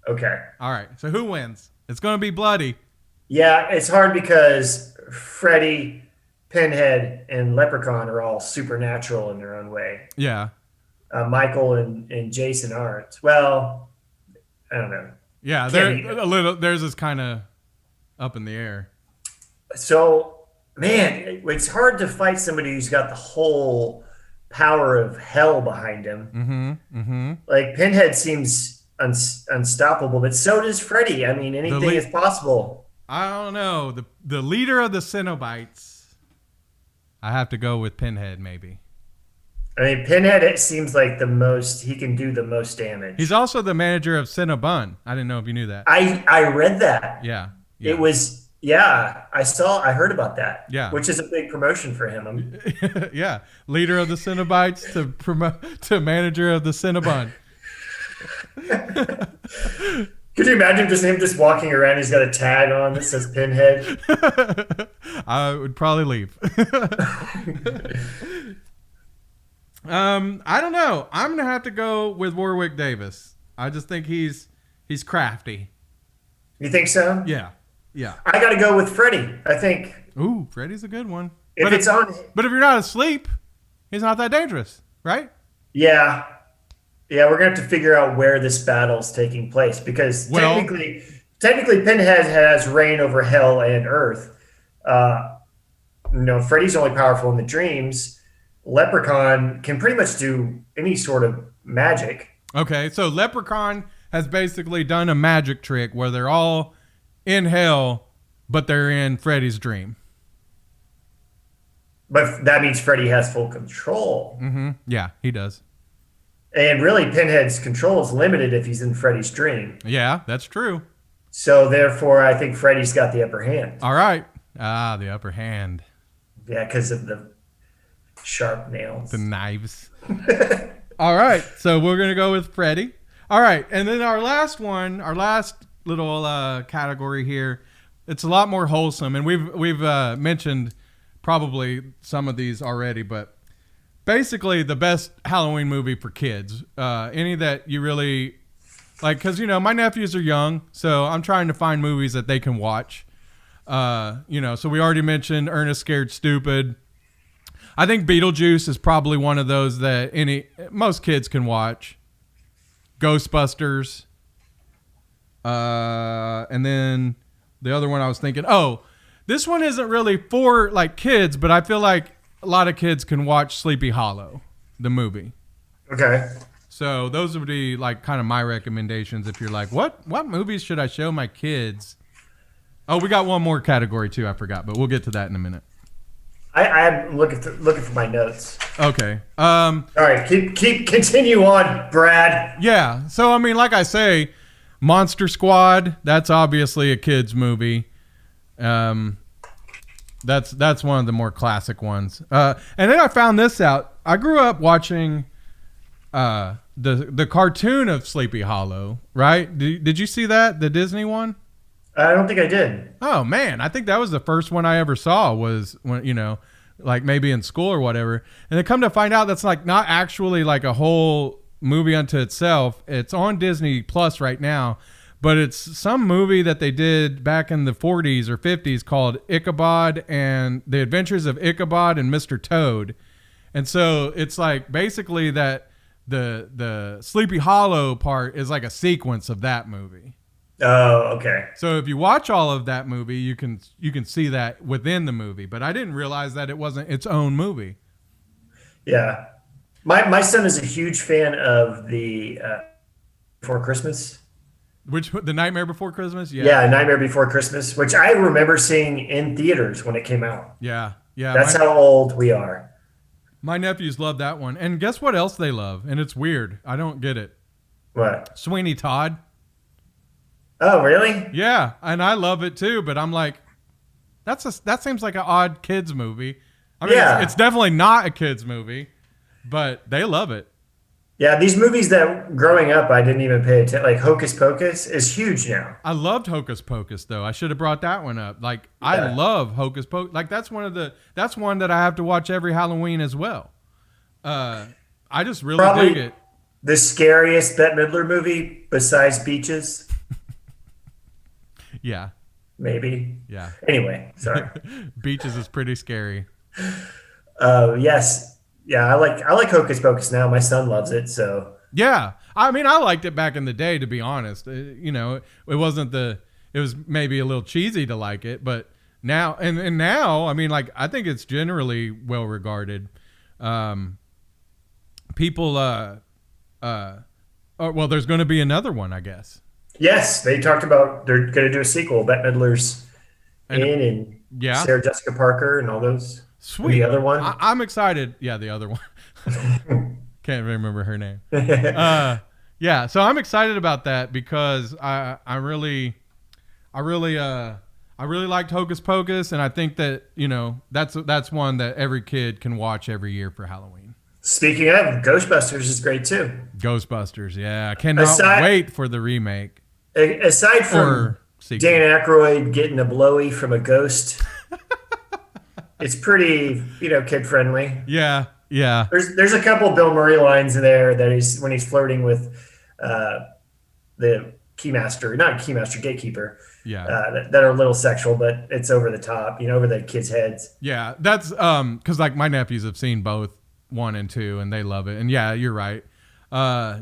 Okay. All right, so who wins? It's going to be bloody. Yeah, it's hard because Freddy, Pinhead and Leprechaun are all supernatural in their own way. Yeah. Michael and Jason aren't. Well, I don't know. Yeah, they're a little. Theirs is kind of up in the air. So, man, it's hard to fight somebody who's got the whole power of hell behind him. Like Pinhead seems unstoppable, but so does Freddy. I mean, anything is possible. I don't know. The leader of the Cenobites. I have to go with Pinhead, maybe. I mean, Pinhead, it seems like he can do the most damage. He's also the manager of Cinnabon. I didn't know if you knew that. I read that. Yeah. It was, I heard about that. Yeah. Which is a big promotion for him. Yeah. Leader of the Cenobites to manager of the Cinnabon. Could you imagine him just walking around? He's got a tag on that says Pinhead. I would probably leave. I don't know. I'm gonna have to go with Warwick Davis. I just think he's crafty. You think so? Yeah. I got to go with Freddy. I think. Ooh, Freddy's a good one. But if you're not asleep, he's not that dangerous, right? Yeah. Yeah, we're gonna have to figure out where this battle's taking place because technically, Pinhead has reign over hell and earth. Freddy's only powerful in the dreams. Leprechaun can pretty much do any sort of magic. Okay, so Leprechaun has basically done a magic trick where they're all in hell, but they're in Freddy's dream. But that means Freddy has full control. Mm-hmm. Yeah, he does. And really, Pinhead's control is limited if he's in Freddy's dream. Yeah, that's true. So therefore, I think Freddy's got the upper hand. All right. The upper hand. Yeah, because of the sharp nails. The knives. All right. So we're going to go with Freddy. All right. And then our last little category here, it's a lot more wholesome. And we've mentioned probably some of these already, but basically the best Halloween movie for kids. Any that you really like, because, my nephews are young, so I'm trying to find movies that they can watch. So we already mentioned Ernest Scared Stupid. I think Beetlejuice is probably one of those that most kids can watch. Ghostbusters. And then the other one I was thinking, this one isn't really for like kids, but I feel like a lot of kids can watch Sleepy Hollow, the movie. Okay. So those would be like kind of my recommendations if you're like, what movies should I show my kids? Oh, we got one more category too, I forgot, but we'll get to that in a minute. I'm looking for my notes. Okay. All right, continue on, Brad. Yeah. So I mean, like I say, Monster Squad, that's obviously a kids movie. That's one of the more classic ones. And then I found this out. I grew up watching the cartoon of Sleepy Hollow, right? Did you see that? The Disney one? I don't think I did. Oh man, I think that was the first one I ever saw, was when, like maybe in school or whatever. And then come to find out that's like not actually like a whole movie unto itself. It's on Disney Plus right now, but it's some movie that they did back in the 40s or 50s called Ichabod and the Adventures of Ichabod and Mr. Toad. And so it's like basically that the Sleepy Hollow part is like a sequence of that movie. Oh, okay. So if you watch all of that movie, you can see that within the movie. But I didn't realize that it wasn't its own movie. Yeah. My son is a huge fan of the Before Christmas. The Nightmare Before Christmas? Yeah, Nightmare Before Christmas, which I remember seeing in theaters when it came out. Yeah. That's how old we are. My nephews love that one. And guess what else they love? And it's weird. I don't get it. What? Sweeney Todd. Oh, really? Yeah, and I love it too, but I'm like, that seems like an odd kids movie. I mean, yeah. It's definitely not a kids movie, but they love it. Yeah, these movies that growing up I didn't even pay attention, like Hocus Pocus is huge now. I loved Hocus Pocus though. I should have brought that one up. Like I love Hocus Pocus. Like that's one that I have to watch every Halloween as well. I just really Probably dig it. The scariest Bette Midler movie besides Beaches. Yeah. Maybe. Yeah. Anyway, sorry. Beaches is pretty scary. Yes, yeah, I like Hocus Pocus now. My son loves it, so Yeah, I mean, I liked it back in the day, to be honest. It wasn't the. It was maybe a little cheesy to like it, but now and now, I mean, like I think it's generally well regarded. Um, People, well, there's going to be another one, I guess. yes, they talked about they're going to do a sequel. Bette Midler's And in, and yeah, Sarah Jessica Parker, and all those, and the sweet. other one. I'm excited. Yeah, the other one. Can't remember her name. Yeah, so I'm excited about that because I really liked Hocus Pocus, and I think that that's one that every kid can watch every year for Halloween. Speaking of, Ghostbusters is great too. Ghostbusters, yeah, I cannot Aside wait for the remake aside from or sequel. Dan Aykroyd getting a blowy from a ghost, it's pretty kid friendly. Yeah, yeah, There's a couple Bill Murray lines in there that he's when he's flirting with uh, the keymaster, not keymaster, gatekeeper, yeah, that are a little sexual, but it's over the top, over the kids' heads. yeah. That's because like my nephews have seen both 1 and 2, and they love it. And yeah, you're right.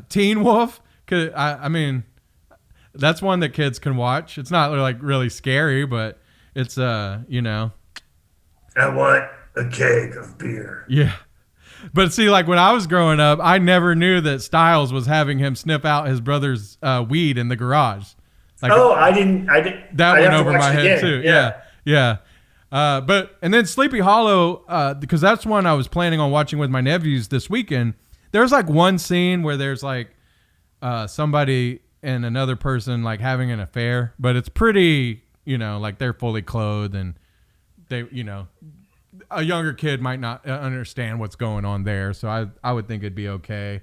Teen Wolf, I mean, that's one that kids can watch. It's not like really scary, but it's I want a keg of beer. yeah. But see, like when I was growing up, I never knew that Styles was having him sniff out his brother's weed in the garage. Like, I didn't. That I'd went have to over watch my it head again. too. Yeah, yeah. And then Sleepy Hollow, because that's one I was planning on watching with my nephews this weekend. There's like one scene where there's like somebody and another person like having an affair, but it's pretty, like they're fully clothed and they, a younger kid might not understand what's going on there. So I would think it'd be okay.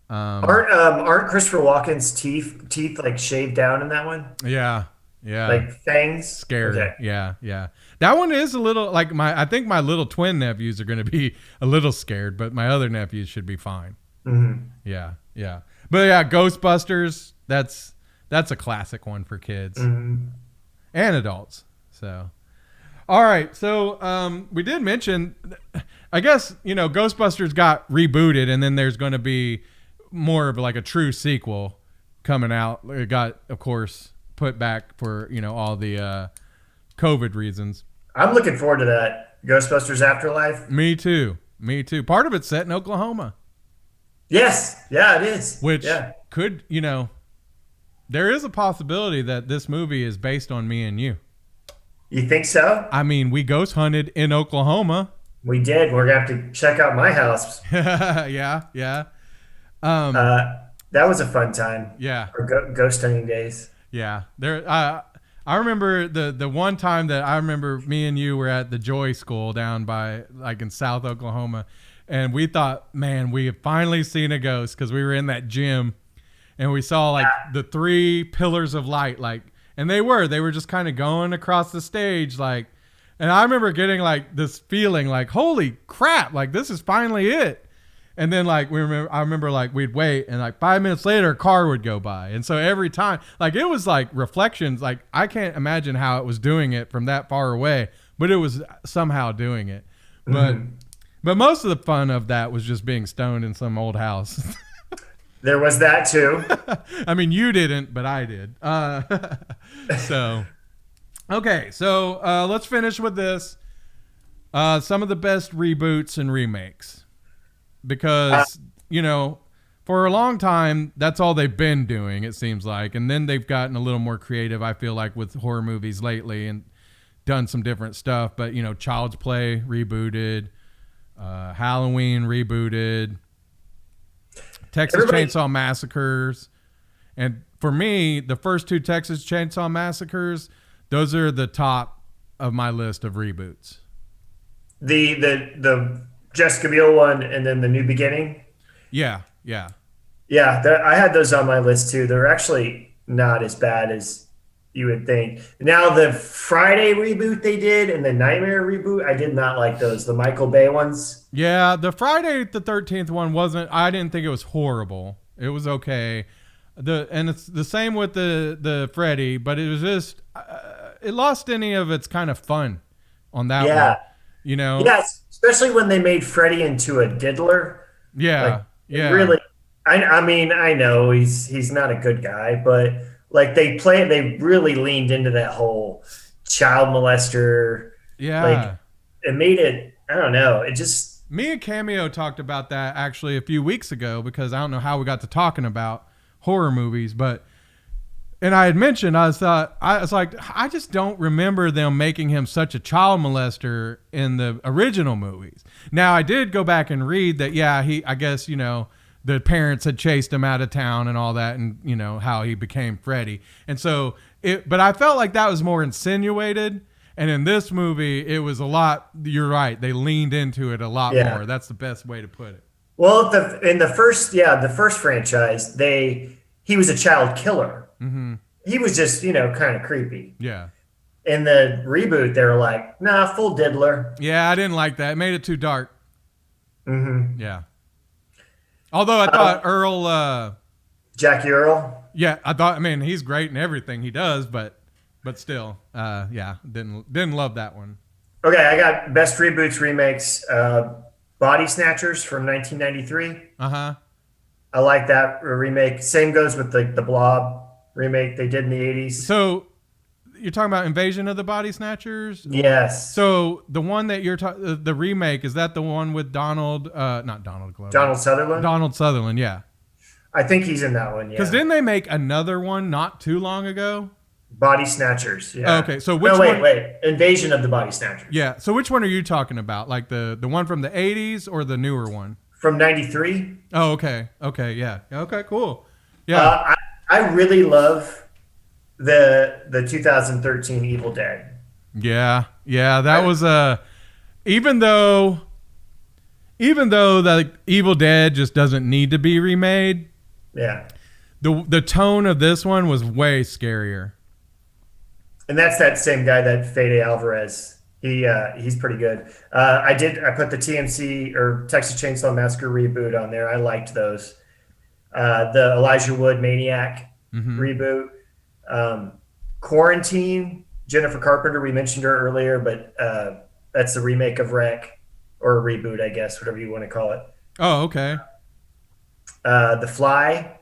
Aren't Christopher Walken's teeth like shaved down in that one? Yeah. Yeah. Like fangs? Scary. Okay. Yeah. Yeah. That one is a little like I think my little twin nephews are going to be a little scared, but my other nephews should be fine. Mm-hmm. Yeah. Yeah. But yeah, Ghostbusters, that's a classic one for kids Mm-hmm. and adults. So, all right. So, we did mention, I guess, Ghostbusters got rebooted and then there's going to be more of like a true sequel coming out. It got, of course, put back for, all the COVID reasons. I'm looking forward to that. Ghostbusters Afterlife. Me too. Part of it's set in Oklahoma. Yes. Yeah, it is. Which yeah. could, there is a possibility that this movie is based on me and you. You think so? I mean, we ghost hunted in Oklahoma. We did. We're going to have to check out my house. Yeah, yeah. That was a fun time. Yeah. Our ghost hunting days. Yeah. I remember the one time that I remember me and you were at the Joy School down by like in South Oklahoma. And we thought, man, we have finally seen a ghost because we were in that gym and we saw like the 3 pillars of light, and they were just kind of going across the stage. And I remember getting like this feeling like, holy crap, like this is finally it. And then I remember like we'd wait and like 5 minutes later a car would go by. And so every time like it was like reflections, like I can't imagine how it was doing it from that far away, but it was somehow doing it. But most of the fun of that was just being stoned in some old house. There was that too. I mean, you didn't, but I did. So, okay. So let's finish with this. Some of the best reboots and remakes. Because, for a long time, that's all they've been doing, it seems like. And then they've gotten a little more creative, I feel like, with horror movies lately and done some different stuff. But, Child's Play rebooted. Halloween rebooted, Texas Chainsaw Massacres, and for me, the first 2 Texas Chainsaw Massacres, those are the top of my list of reboots. The Jessica Biel one, and then the New Beginning. Yeah. I had those on my list too. They're actually not as bad as you would think. Now the Friday reboot they did and the Nightmare reboot, I did not like those. The Michael Bay ones. Yeah, the Friday the 13th one I didn't think it was horrible. It was okay. And it's the same with the Freddy, but it was just it lost any of its kind of fun on that one. You know? Yes, especially when they made Freddy into a diddler. Like, Yeah. Yeah. really, I mean, I know he's not a good guy, but like they really leaned into that whole child molester. Like, Yeah. it made it. I don't know. It just Me and Cameo talked about that actually a few weeks ago because I don't know how we got to talking about horror movies, but and I had mentioned I was like I just don't remember them making him such a child molester in the original movies. Now I did go back and read that I guess the parents had chased him out of town and all that, and how he became Freddy. And so but I felt like that was more insinuated. And in this movie, it was a lot. You're right. They leaned into it a lot more. That's the best way to put it. well, in the first franchise, he was a child killer. Mm-hmm. He was just kind of creepy. Yeah. In the reboot, they were like, nah, full diddler. Yeah, I didn't like that. It made it too dark. Mm-hmm. Yeah. Although I thought Earl, Jackie Earl. yeah, I thought. I mean, he's great in everything he does, but still, didn't love that one. Okay, I got best reboots remakes. Body Snatchers from 1993. Uh-huh. I like that remake. Same goes with the Blob remake they did in the 80s. So you're talking about Invasion of the Body Snatchers? Yes. So the one that you're talking, the remake, is that the one with not Donald Glover. Donald Sutherland? Donald Sutherland, yeah. I think he's in that one, yeah. Because didn't they make another one not too long ago? Body Snatchers, yeah. Okay, so which one? one? Wait. Invasion of the Body Snatchers. Yeah, so which one are you talking about? Like the one from the 80s or the newer one? From 93. Oh, okay. Okay, yeah. Okay, cool. Yeah. I really love the 2013 Evil Dead. Yeah. Yeah, that was even though the Evil Dead just doesn't need to be remade. Yeah. The tone of this one was way scarier. And that's that same guy, that Fede Alvarez. He's pretty good. I put the TMC or Texas Chainsaw Massacre reboot on there. I liked those. The Elijah Wood Maniac reboot. Quarantine, Jennifer Carpenter. We mentioned her earlier, but that's the remake of Wreck, or a reboot, I guess, whatever you want to call it. Oh, okay. The Fly.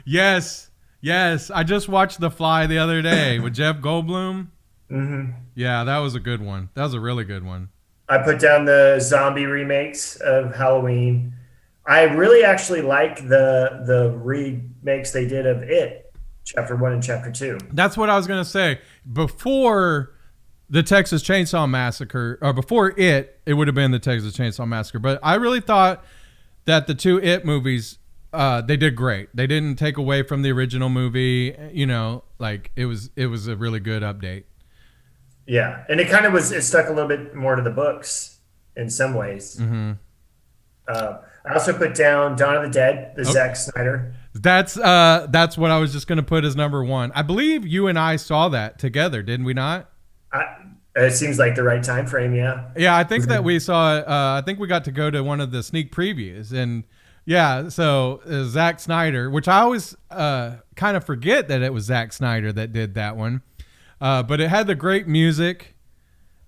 Yes. I just watched The Fly the other day with Jeff Goldblum. Mm-hmm. Yeah, that was a good one. That was a really good one. I put down the zombie remakes of Halloween. I really actually like the remakes they did of It, Chapter 1 and Chapter 2. That's what I was going to say. Before the Texas Chainsaw Massacre, or before It would have been the Texas Chainsaw Massacre. But I really thought that the two It movies, they did great. They didn't take away from the original movie. Like it was a really good update. Yeah, and it stuck a little bit more to the books in some ways. Mm-hmm. I also put down Dawn of the Dead, the Zack Snyder. That's what I was just going to put as number one. I believe you and I saw that together, didn't we not? It seems like the right time frame, yeah. Yeah, I think that we saw. I think we got to go to one of the sneak previews, and yeah. So Zack Snyder, which I always kind of forget that it was Zack Snyder that did that one, but it had the great music,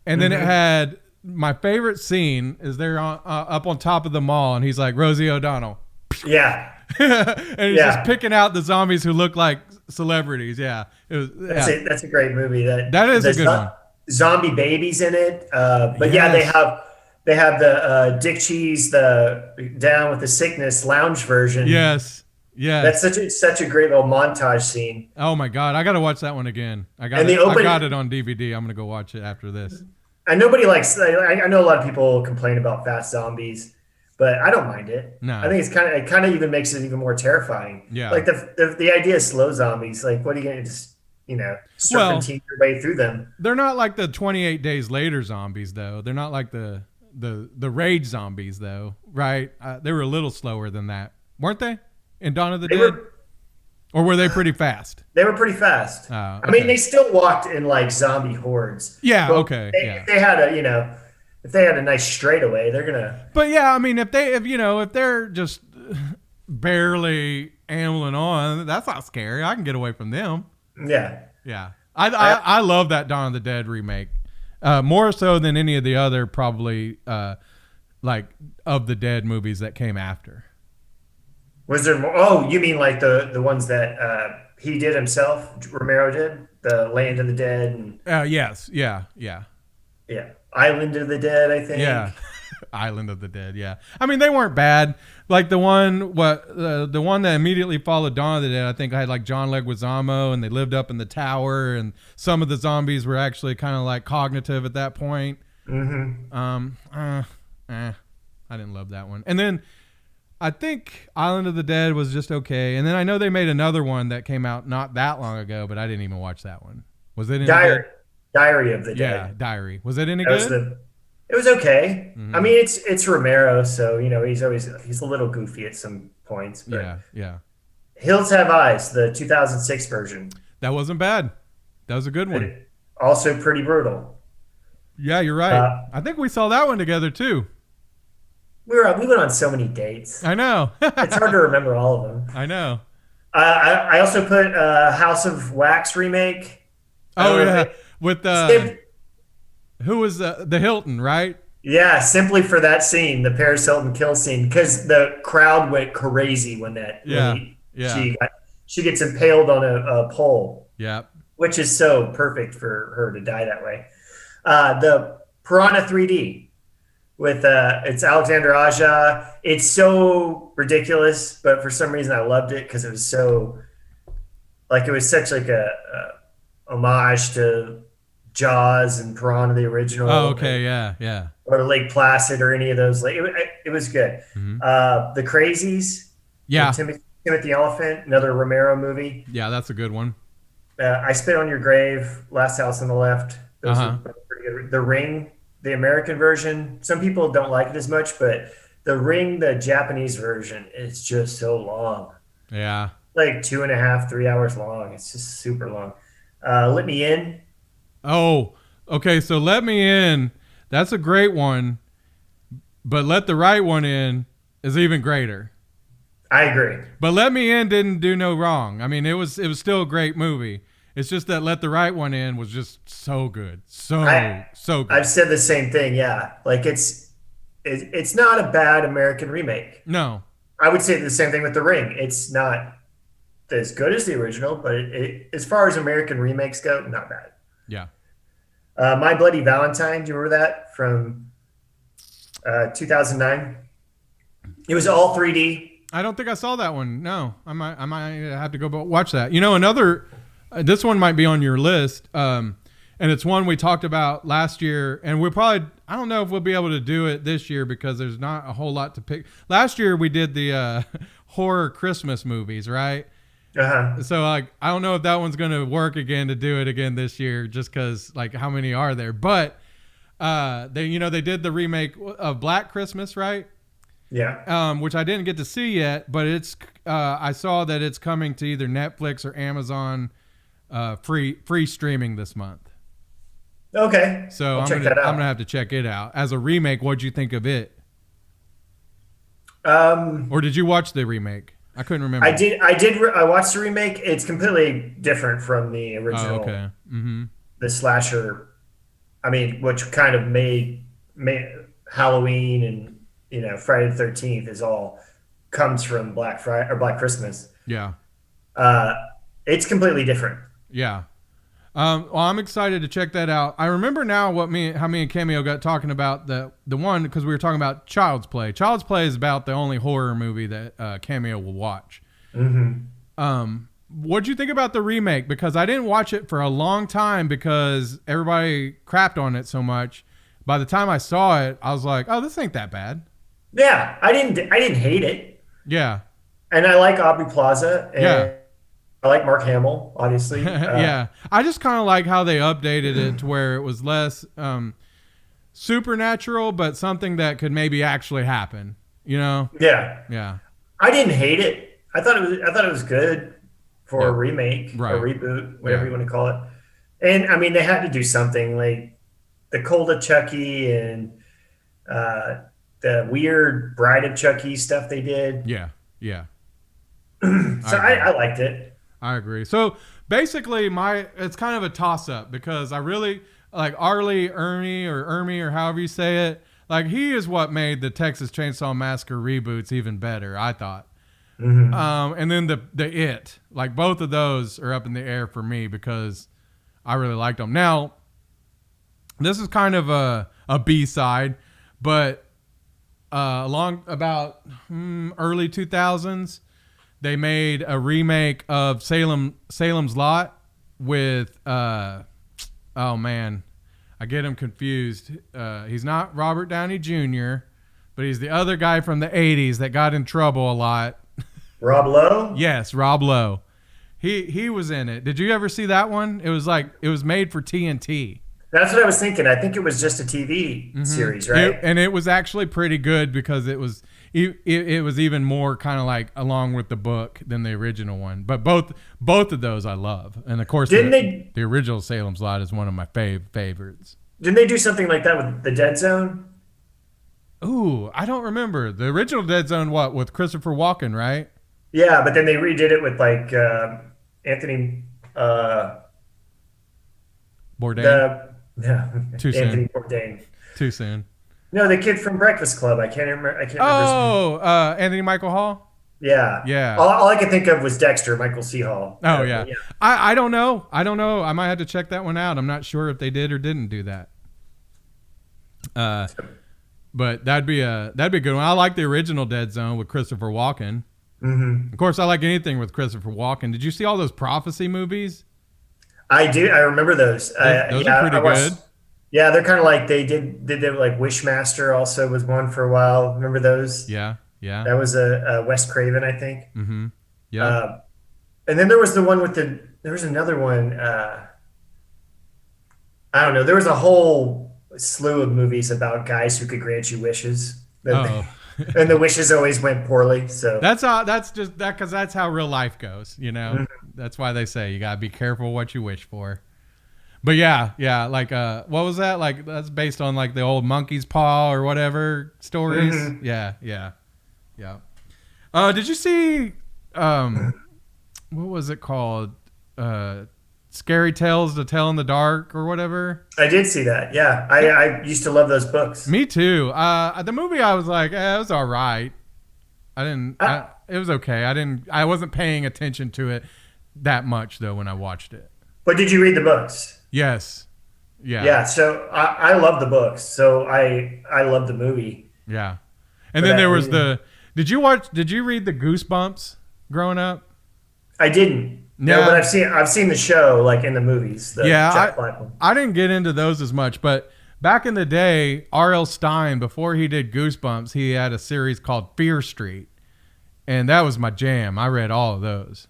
and then it had my favorite scene is they're up on top of the mall, and he's like Rosie O'Donnell. Yeah. And he's just picking out the zombies who look like celebrities. Yeah, that's a great movie. That is a good one. Zombie babies in it, but yes. they have the Dick Cheese, the Down with the Sickness lounge version. Yes. That's such a great little montage scene. Oh my God, I got to watch that one again. I got it on DVD. I'm gonna go watch it after this. And nobody likes. I know a lot of people complain about fast zombies, but I don't mind it. No, I think it kind of even makes it even more terrifying. Yeah, like the idea of slow zombies. Like, what are you gonna just serpentine your way through them? They're not like the 28 Days Later zombies though. They're not like the rage zombies though, right? They were a little slower than that, weren't they? In Dawn of the Dead, or were they pretty fast? They were pretty fast. Okay. I mean, they still walked in like zombie hordes. Yeah. But Okay. If they had if they had a nice straightaway, they're gonna. But yeah, I mean, if they're just barely ambling on, that's not scary. I can get away from them. Yeah. Yeah. I love that Dawn of the Dead remake. More so than any of the other probably like of the Dead movies that came after. Was there more? Oh, you mean like the ones that he did himself, Romero did, the Land of the Dead, and Yes, yeah, yeah, Island of the Dead, I think. yeah. Island of the Dead, yeah. I mean, they weren't bad. Like the one that immediately followed Dawn of the Dead, I think I had like John Leguizamo, and they lived up in the tower, and some of the zombies were actually kind of like cognitive at that point. Mm-hmm. I didn't love that one. And then I think Island of the Dead was just okay. And then I know they made another one that came out not that long ago, but I didn't even watch that one. Was it any good? Diary of the Dead? Yeah, Diary. Was it any That was good? It was okay. Mhm. I mean, it's Romero, so he's a little goofy at some points. But Yeah. Hills Have Eyes, the 2006 version, That wasn't bad. That was a good one. also pretty brutal. Yeah, you're right. I think we saw that one together too. We went on so many dates. I know. It's hard to remember all of them. I know. I also put House of Wax remake. Oh yeah, with who was the Hilton, right? Yeah, simply for that scene, the Paris Hilton kill scene, because the crowd went crazy when she gets impaled on a pole. Yeah. Which is so perfect for her to die that way. The Piranha 3D with it's Alexander Aja. It's so ridiculous, but for some reason I loved it because it was so it was such like a homage to Jaws and Piranha the original. Oh, okay, yeah. Or Lake Placid or any of those. It was good. Mm-hmm. The Crazies. Yeah. Timothy the Elephant, another Romero movie. Yeah, that's a good one. I Spit on Your Grave, Last House on the Left. Those are pretty good. The Ring, the American version. Some people don't like it as much, but The Ring, the Japanese version, is just so long. Yeah. Like 2.5, 3 hours long. It's just super long. Let Me In. Oh, okay. So Let Me In, that's a great one, but Let the Right One In is even greater. I agree. But Let Me In didn't do no wrong. I mean, it was still a great movie. It's just that Let the Right One In was just so good. So good. I've said the same thing, yeah. Like it's not a bad American remake. No. I would say the same thing with The Ring. It's not as good as the original, but as far as American remakes go, not bad. Yeah. My Bloody Valentine, do you remember that from 2009? It was all 3D. I don't think I saw that one. No, I might have to go watch that. Another, this one might be on your list, and it's one we talked about last year, and I don't know if we'll be able to do it this year because there's not a whole lot to pick. Last year we did the horror Christmas movies, right? Uh-huh. So I don't know if that one's going to work again to do it again this year, just because how many are there? But they did the remake of Black Christmas, right? Yeah. Which I didn't get to see yet, but I saw that it's coming to either Netflix or Amazon free streaming this month. Okay. So I'm gonna have to check it out. As a remake, what'd you think of it? Or did you watch the remake? I couldn't remember. I did. I watched the remake. It's completely different from the original. Oh, okay. Mm-hmm. The slasher, which kind of made Halloween and Friday the 13th is all comes from Black Friday or Black Christmas. Yeah. It's completely different. Yeah. Well, I'm excited to check that out. I remember now how me and Cameo got talking about the one, because we were talking about Child's Play. Child's Play is about the only horror movie that Cameo will watch. Mm-hmm. What'd you think about the remake? Because I didn't watch it for a long time because everybody crapped on it so much. By the time I saw it, I was like, oh, this ain't that bad. Yeah, I didn't hate it. Yeah. And I like Aubrey Plaza. And yeah. I like Mark Hamill, obviously. Yeah. I just kind of like how they updated it to where it was less supernatural, but something that could maybe actually happen, Yeah. Yeah. I didn't hate it. I thought it was good for a remake, right. a reboot, whatever you want to call it. And they had to do something like the Cold of Chucky and the weird Bride of Chucky stuff they did. Yeah. So I liked it. I agree. So basically it's kind of a toss up because I really like Arlie Ermy or however you say it. Like he is what made the Texas Chainsaw Massacre reboots even better, I thought. Mm-hmm. And then the It, like both of those are up in the air for me because I really liked them. Now, this is kind of a B-side, but along about early 2000s, they made a remake of Salem's Lot with oh man, I get him confused. He's not Robert Downey Jr., but he's the other guy from the 80s that got in trouble a lot. Rob Lowe? Yes, Rob Lowe. He was in it. Did you ever see that one? It was made for TNT. That's what I was thinking. I think it was just a TV series, right? And it was actually pretty good because it was even more kind of like along with the book than the original one. But both of those I love. And of course, the original Salem's Lot is one of my favorites. Didn't they do something like that with the Dead Zone? Ooh, I don't remember. The original Dead Zone, what, with Christopher Walken, right? Yeah, but then they redid it with like Anthony Bourdain. Too Anthony soon. Bourdain. Too soon. No, the kid from Breakfast Club. I can't remember. Oh, Anthony Michael Hall. Yeah. Yeah. All I could think of was Dexter, Michael C. Hall. Oh yeah. I don't know. I might have to check that one out. I'm not sure if they did or didn't do that. But that'd be a good one. I like the original Dead Zone with Christopher Walken. Mm-hmm. Of course, I like anything with Christopher Walken. Did you see all those Prophecy movies? I do. I remember those. Those are pretty good. Yeah, they're kind of like they like Wishmaster also was one for a while. Remember those? Yeah. That was a Wes Craven, I think. Mm-hmm. Yeah. And then there was the one with there was another one. I don't know. There was a whole slew of movies about guys who could grant you wishes. And the wishes always went poorly. So that's just because that's how real life goes. You know, That's why they say you gotta be careful what you wish for. But yeah, like what was that? Like that's based on like the old monkey's paw or whatever stories. Mm-hmm. Yeah. Did you see what was it called? Scary Tales to Tell in the Dark or whatever. I did see that. Yeah, I used to love those books. Me too. The movie I was like, it was all right. It was okay. I wasn't paying attention to it that much though when I watched it. But did you read the books? Yes. Yeah. Yeah. So I love the books. So I love the movie. Yeah. And then there was did you read the Goosebumps growing up? I didn't. No, but I've seen the show like in the movies. I didn't get into those as much, but back in the day, R.L. Stine, before he did Goosebumps, he had a series called Fear Street, and that was my jam. I read all of those,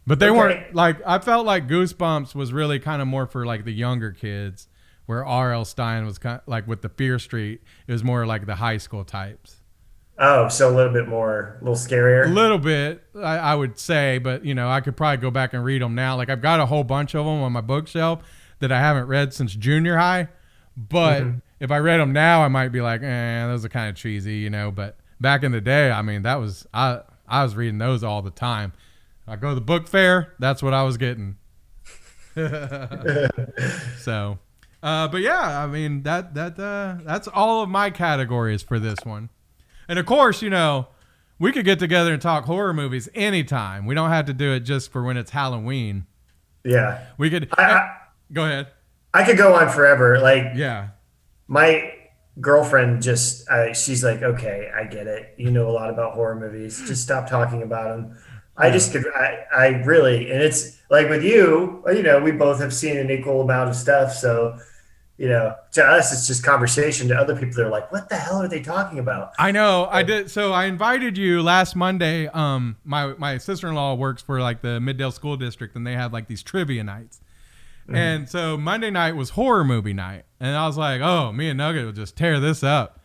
but they weren't like. I felt like Goosebumps was really kind of more for like the younger kids, where R.L. Stine was kind of like with the Fear Street. It was more like the high school types. Oh, so a little scarier. A little bit, I would say, but I could probably go back and read them now. Like I've got a whole bunch of them on my bookshelf that I haven't read since junior high. But if I read them now, I might be like, those are kind of cheesy, But back in the day, I mean, I was reading those all the time. I go to the book fair, that's what I was getting. So, but yeah, I mean that's all of my categories for this one. And of course, we could get together and talk horror movies anytime. We don't have to do it just for when it's Halloween. Yeah. We could go ahead. I could go on forever. Like, yeah. My girlfriend she's like, okay, I get it. You know a lot about horror movies. Just stop talking about them. I really, and it's like with you, we both have seen an equal amount of stuff. So, to us, it's just conversation. To other people, they're like, what the hell are they talking about? I know. I did. So I invited you last Monday. My sister-in-law works for like the Middale School District, and they have like these trivia nights. Mm-hmm. And so Monday night was horror movie night. And I was like, oh, me and Nugget will just tear this up.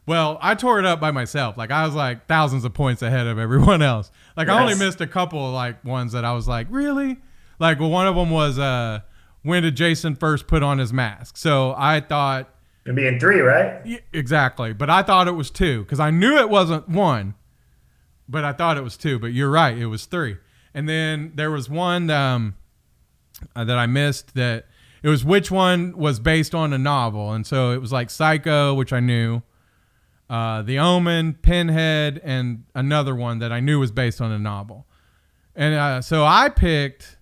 Well, I tore it up by myself. Like I was like thousands of points ahead of everyone else. Like I only missed a couple of like ones that I was like, really? Like, well, one of them was, when did Jason first put on his mask? So I thought it'd be in 3, right? Yeah, exactly. But I thought it was 2 because I knew it wasn't 1, but I thought it was 2. But you're right, it was 3. And then there was one that I missed that It was which one was based on a novel. And so it was like Psycho, which I knew, The Omen, Pinhead, and another one that I knew was based on a novel. And so I picked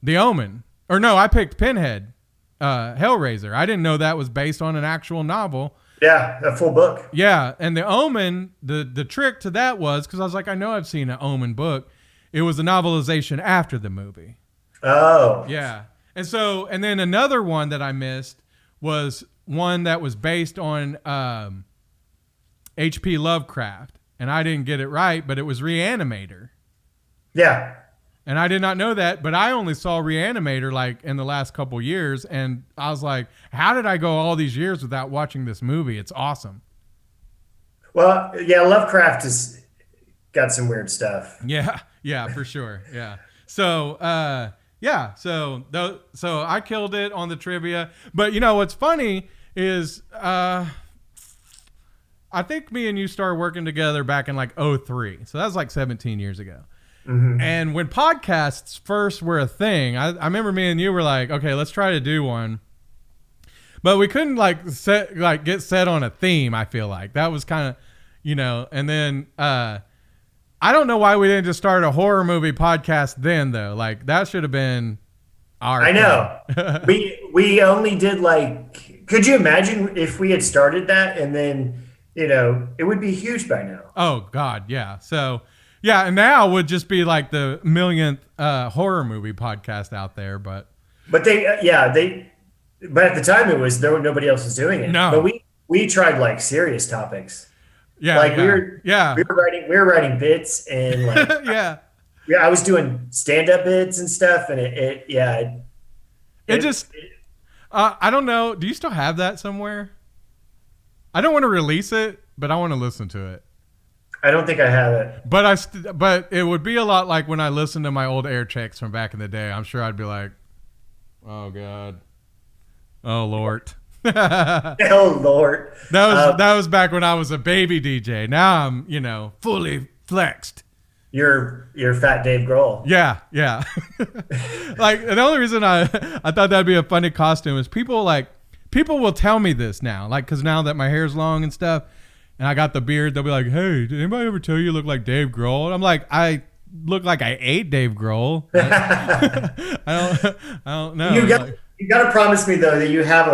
The Omen. Or no, I picked Pinhead, Hellraiser. I didn't know that was based on an actual novel. Yeah, a full book. Yeah, and The Omen, the trick to that was, because I was like, I know I've seen an Omen book. It was a novelization after the movie. Oh. Yeah. And then another one that I missed was one that was based on H.P. Lovecraft. And I didn't get it right, but it was Reanimator. Yeah. And I did not know that, but I only saw Reanimator like in the last couple years. And I was like, how did I go all these years without watching this movie? It's awesome. Well, yeah, Lovecraft has got some weird stuff. Yeah, for sure. Yeah. So, so I killed it on the trivia. But you know, what's funny is, I think me and you started working together back in like 2003. So that was like 17 years ago. Mm-hmm. And when podcasts first were a thing, I remember me and you were like, okay, let's try to do one. But we couldn't get set on a theme. I feel like that was kind of, and then, I don't know why we didn't just start a horror movie podcast then though. Like that should have been our I know. we only did like, could you imagine if we had started that and then, it would be huge by now. Oh God. Yeah. So yeah. And now would just be like the millionth horror movie podcast out there. But at the time it was, nobody else was doing it. No. But we tried like serious topics. Yeah. Like yeah. we were writing bits and like, yeah. I was doing stand-up bits and stuff. And I don't know. Do you still have that somewhere? I don't want to release it, but I want to listen to it. I don't think I have it. But it would be a lot like when I listened to my old air checks from back in the day. I'm sure I'd be like, oh God. Oh Lord. Oh Lord. That was back when I was a baby DJ. Now I'm, fully flexed. You're Fat Dave Grohl. Yeah. Like the only reason I thought that'd be a funny costume is people will tell me this now, like, cause now that my hair's long and stuff and I got the beard, they'll be like, hey, did anybody ever tell you look like Dave Grohl? And I'm like, I look like I ate Dave Grohl. I don't know. You got to promise me though that you'll have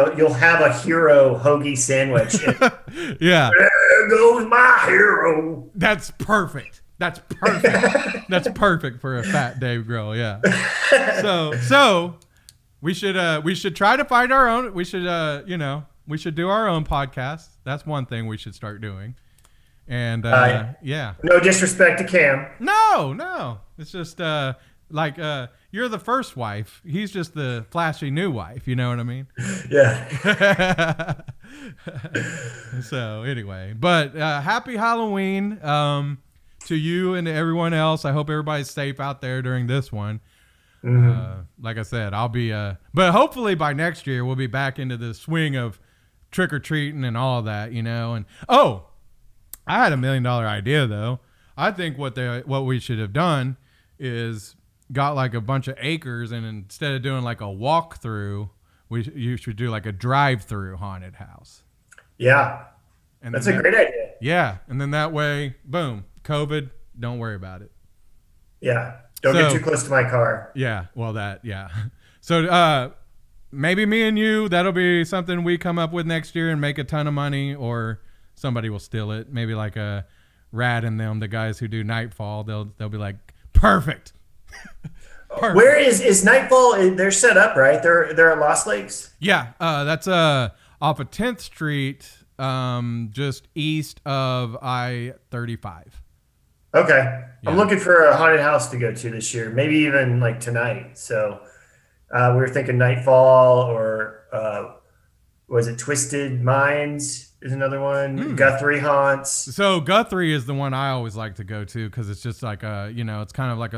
a hero hoagie sandwich. Yeah. There goes my hero. That's perfect. That's perfect for a fat Dave Grohl. Yeah. So we should try to find our own. We should we should do our own podcast. That's one thing we should start doing. And yeah. No disrespect to Cam. No. It's just you're the first wife. He's just the flashy new wife. You know what I mean? Yeah. So anyway, but happy Halloween to you and to everyone else. I hope everybody's safe out there during this one. Mm-hmm. Like I said, I'll be, but hopefully by next year we'll be back into the swing of trick or treating and all that, And I had $1 million idea though. I think what we should have done is got like a bunch of acres, and instead of doing like a walkthrough, you should do like a drive-through haunted house. Yeah, and that's a great idea. Yeah, and then that way, boom, COVID, don't worry about it. Yeah, don't get too close to my car. Yeah, well yeah. So maybe me and you, that'll be something we come up with next year and make a ton of money, or somebody will steal it. Maybe like a Rad and them, the guys who do Nightfall, they'll be like, perfect. Where is Nightfall? They're set up, right? They're at Lost Lakes. Yeah, that's off of 10th Street, just east of I-35. Okay, yeah. I'm looking for a haunted house to go to this year, maybe even like tonight. So we were thinking Nightfall, or was it Twisted Minds? Is another one. Guthrie Haunts. So Guthrie is the one I always like to go to because it's just like it's kind of like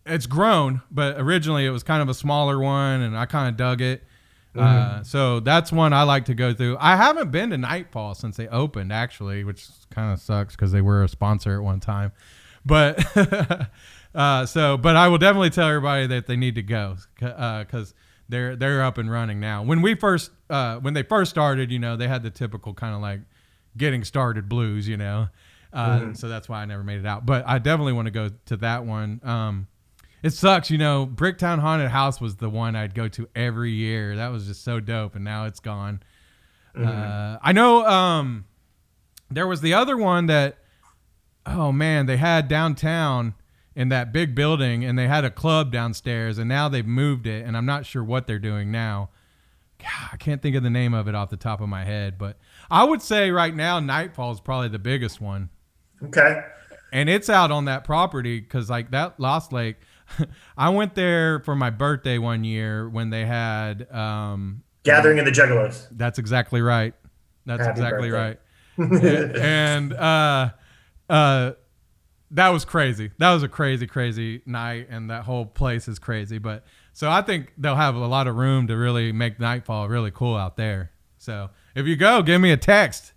it's grown, but originally it was kind of a smaller one, and I kind of dug it. Mm-hmm. So that's one I like to go through. I haven't been to Nightfall since they opened, actually, which kind of sucks because they were a sponsor at one time. But but I will definitely tell everybody that they need to go because they're up and running now. When they first started, they had the typical kind of like getting started blues, so that's why I never made it out. But I definitely want to go to that one. It sucks, Bricktown Haunted House was the one I'd go to every year. That was just so dope, and now it's gone. I know there was the other one that, oh man, they had downtown in that big building, and they had a club downstairs, and now they've moved it, and I'm not sure what they're doing now. God, I can't think of the name of it off the top of my head, but I would say right now Nightfall is probably the biggest one. Okay. And it's out on that property because like that Lost Lake, I went there for my birthday one year when they had Gathering of the Juggalos. That's exactly right. That's Happy exactly birthday. right. And that was crazy. That was a crazy night, and that whole place is crazy. But so I think they'll have a lot of room to really make Nightfall really cool out there. So if you go, give me a text.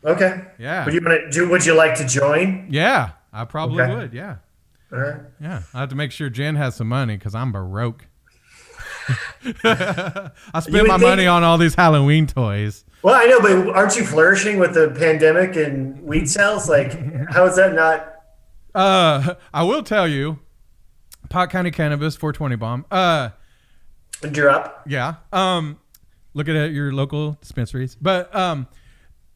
Okay. Yeah. Would you like to join? Yeah, I probably would. Yeah. All right. Yeah. I have to make sure Jen has some money because I'm broke. I spent my money on all these Halloween toys. Well, I know, but aren't you flourishing with the pandemic and weed sales? Like, how is that not? I will tell you, Pot County Cannabis 420 bomb. You're up. Yeah. Look at your local dispensaries. But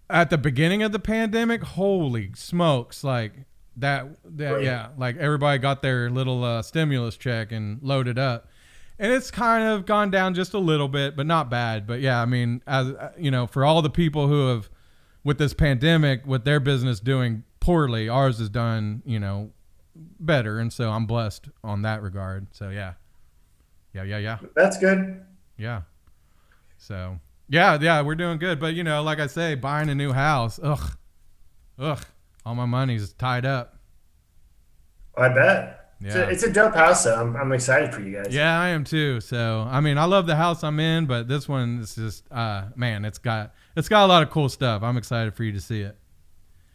at the beginning of the pandemic, holy smokes, like that right. Yeah, like everybody got their little stimulus check and loaded up. And it's kind of gone down just a little bit, but not bad. But yeah, I mean, as for all the people who have, with this pandemic, with their business doing poorly, ours has done, better. And so I'm blessed on that regard. So yeah. That's good. Yeah. So yeah, we're doing good. But like I say, buying a new house, ugh, all my money's tied up. I bet. Yeah. It's a dope house, though. I'm excited for you guys. Yeah, I am too. So, I mean, I love the house I'm in, but this one is just, man, it's got a lot of cool stuff. I'm excited for you to see it.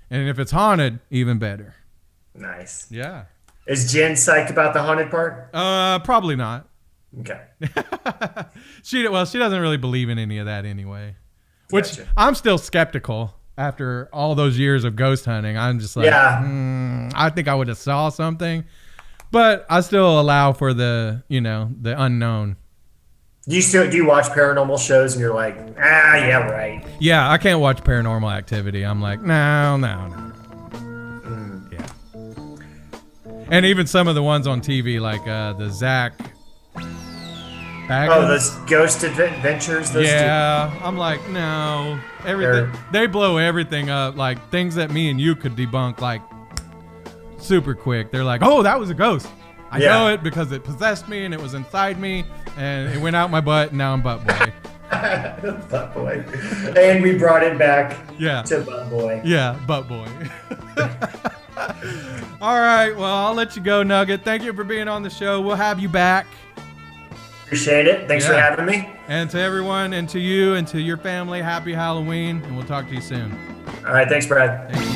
And if it's haunted, even better. Nice. Yeah. Is Jen psyched about the haunted part? Probably not. Okay. She doesn't really believe in any of that anyway. Which Gotcha. I'm still skeptical after all those years of ghost hunting. I'm just like, I think I would have saw something. But I still allow for the unknown. Do you watch paranormal shows and you're like, yeah, right? Yeah, I can't watch Paranormal Activity. I'm like, no. Yeah. And even some of the ones on TV, like the Zach Baggins. Oh, those Ghost Adventures? I'm like, no. Everything. They blow everything up. Like things that me and you could debunk, like, super quick. They're like, oh, that was a ghost. I know it because it possessed me and it was inside me and it went out my butt and now I'm butt boy. Butt boy. And we brought it back to butt boy. Yeah, butt boy. All right, well, I'll let you go, Nugget. Thank you for being on the show. We'll have you back. Appreciate it. Thanks for having me. And to everyone and to you and to your family, happy Halloween, and we'll talk to you soon. All right, thanks, Brad. Thank you.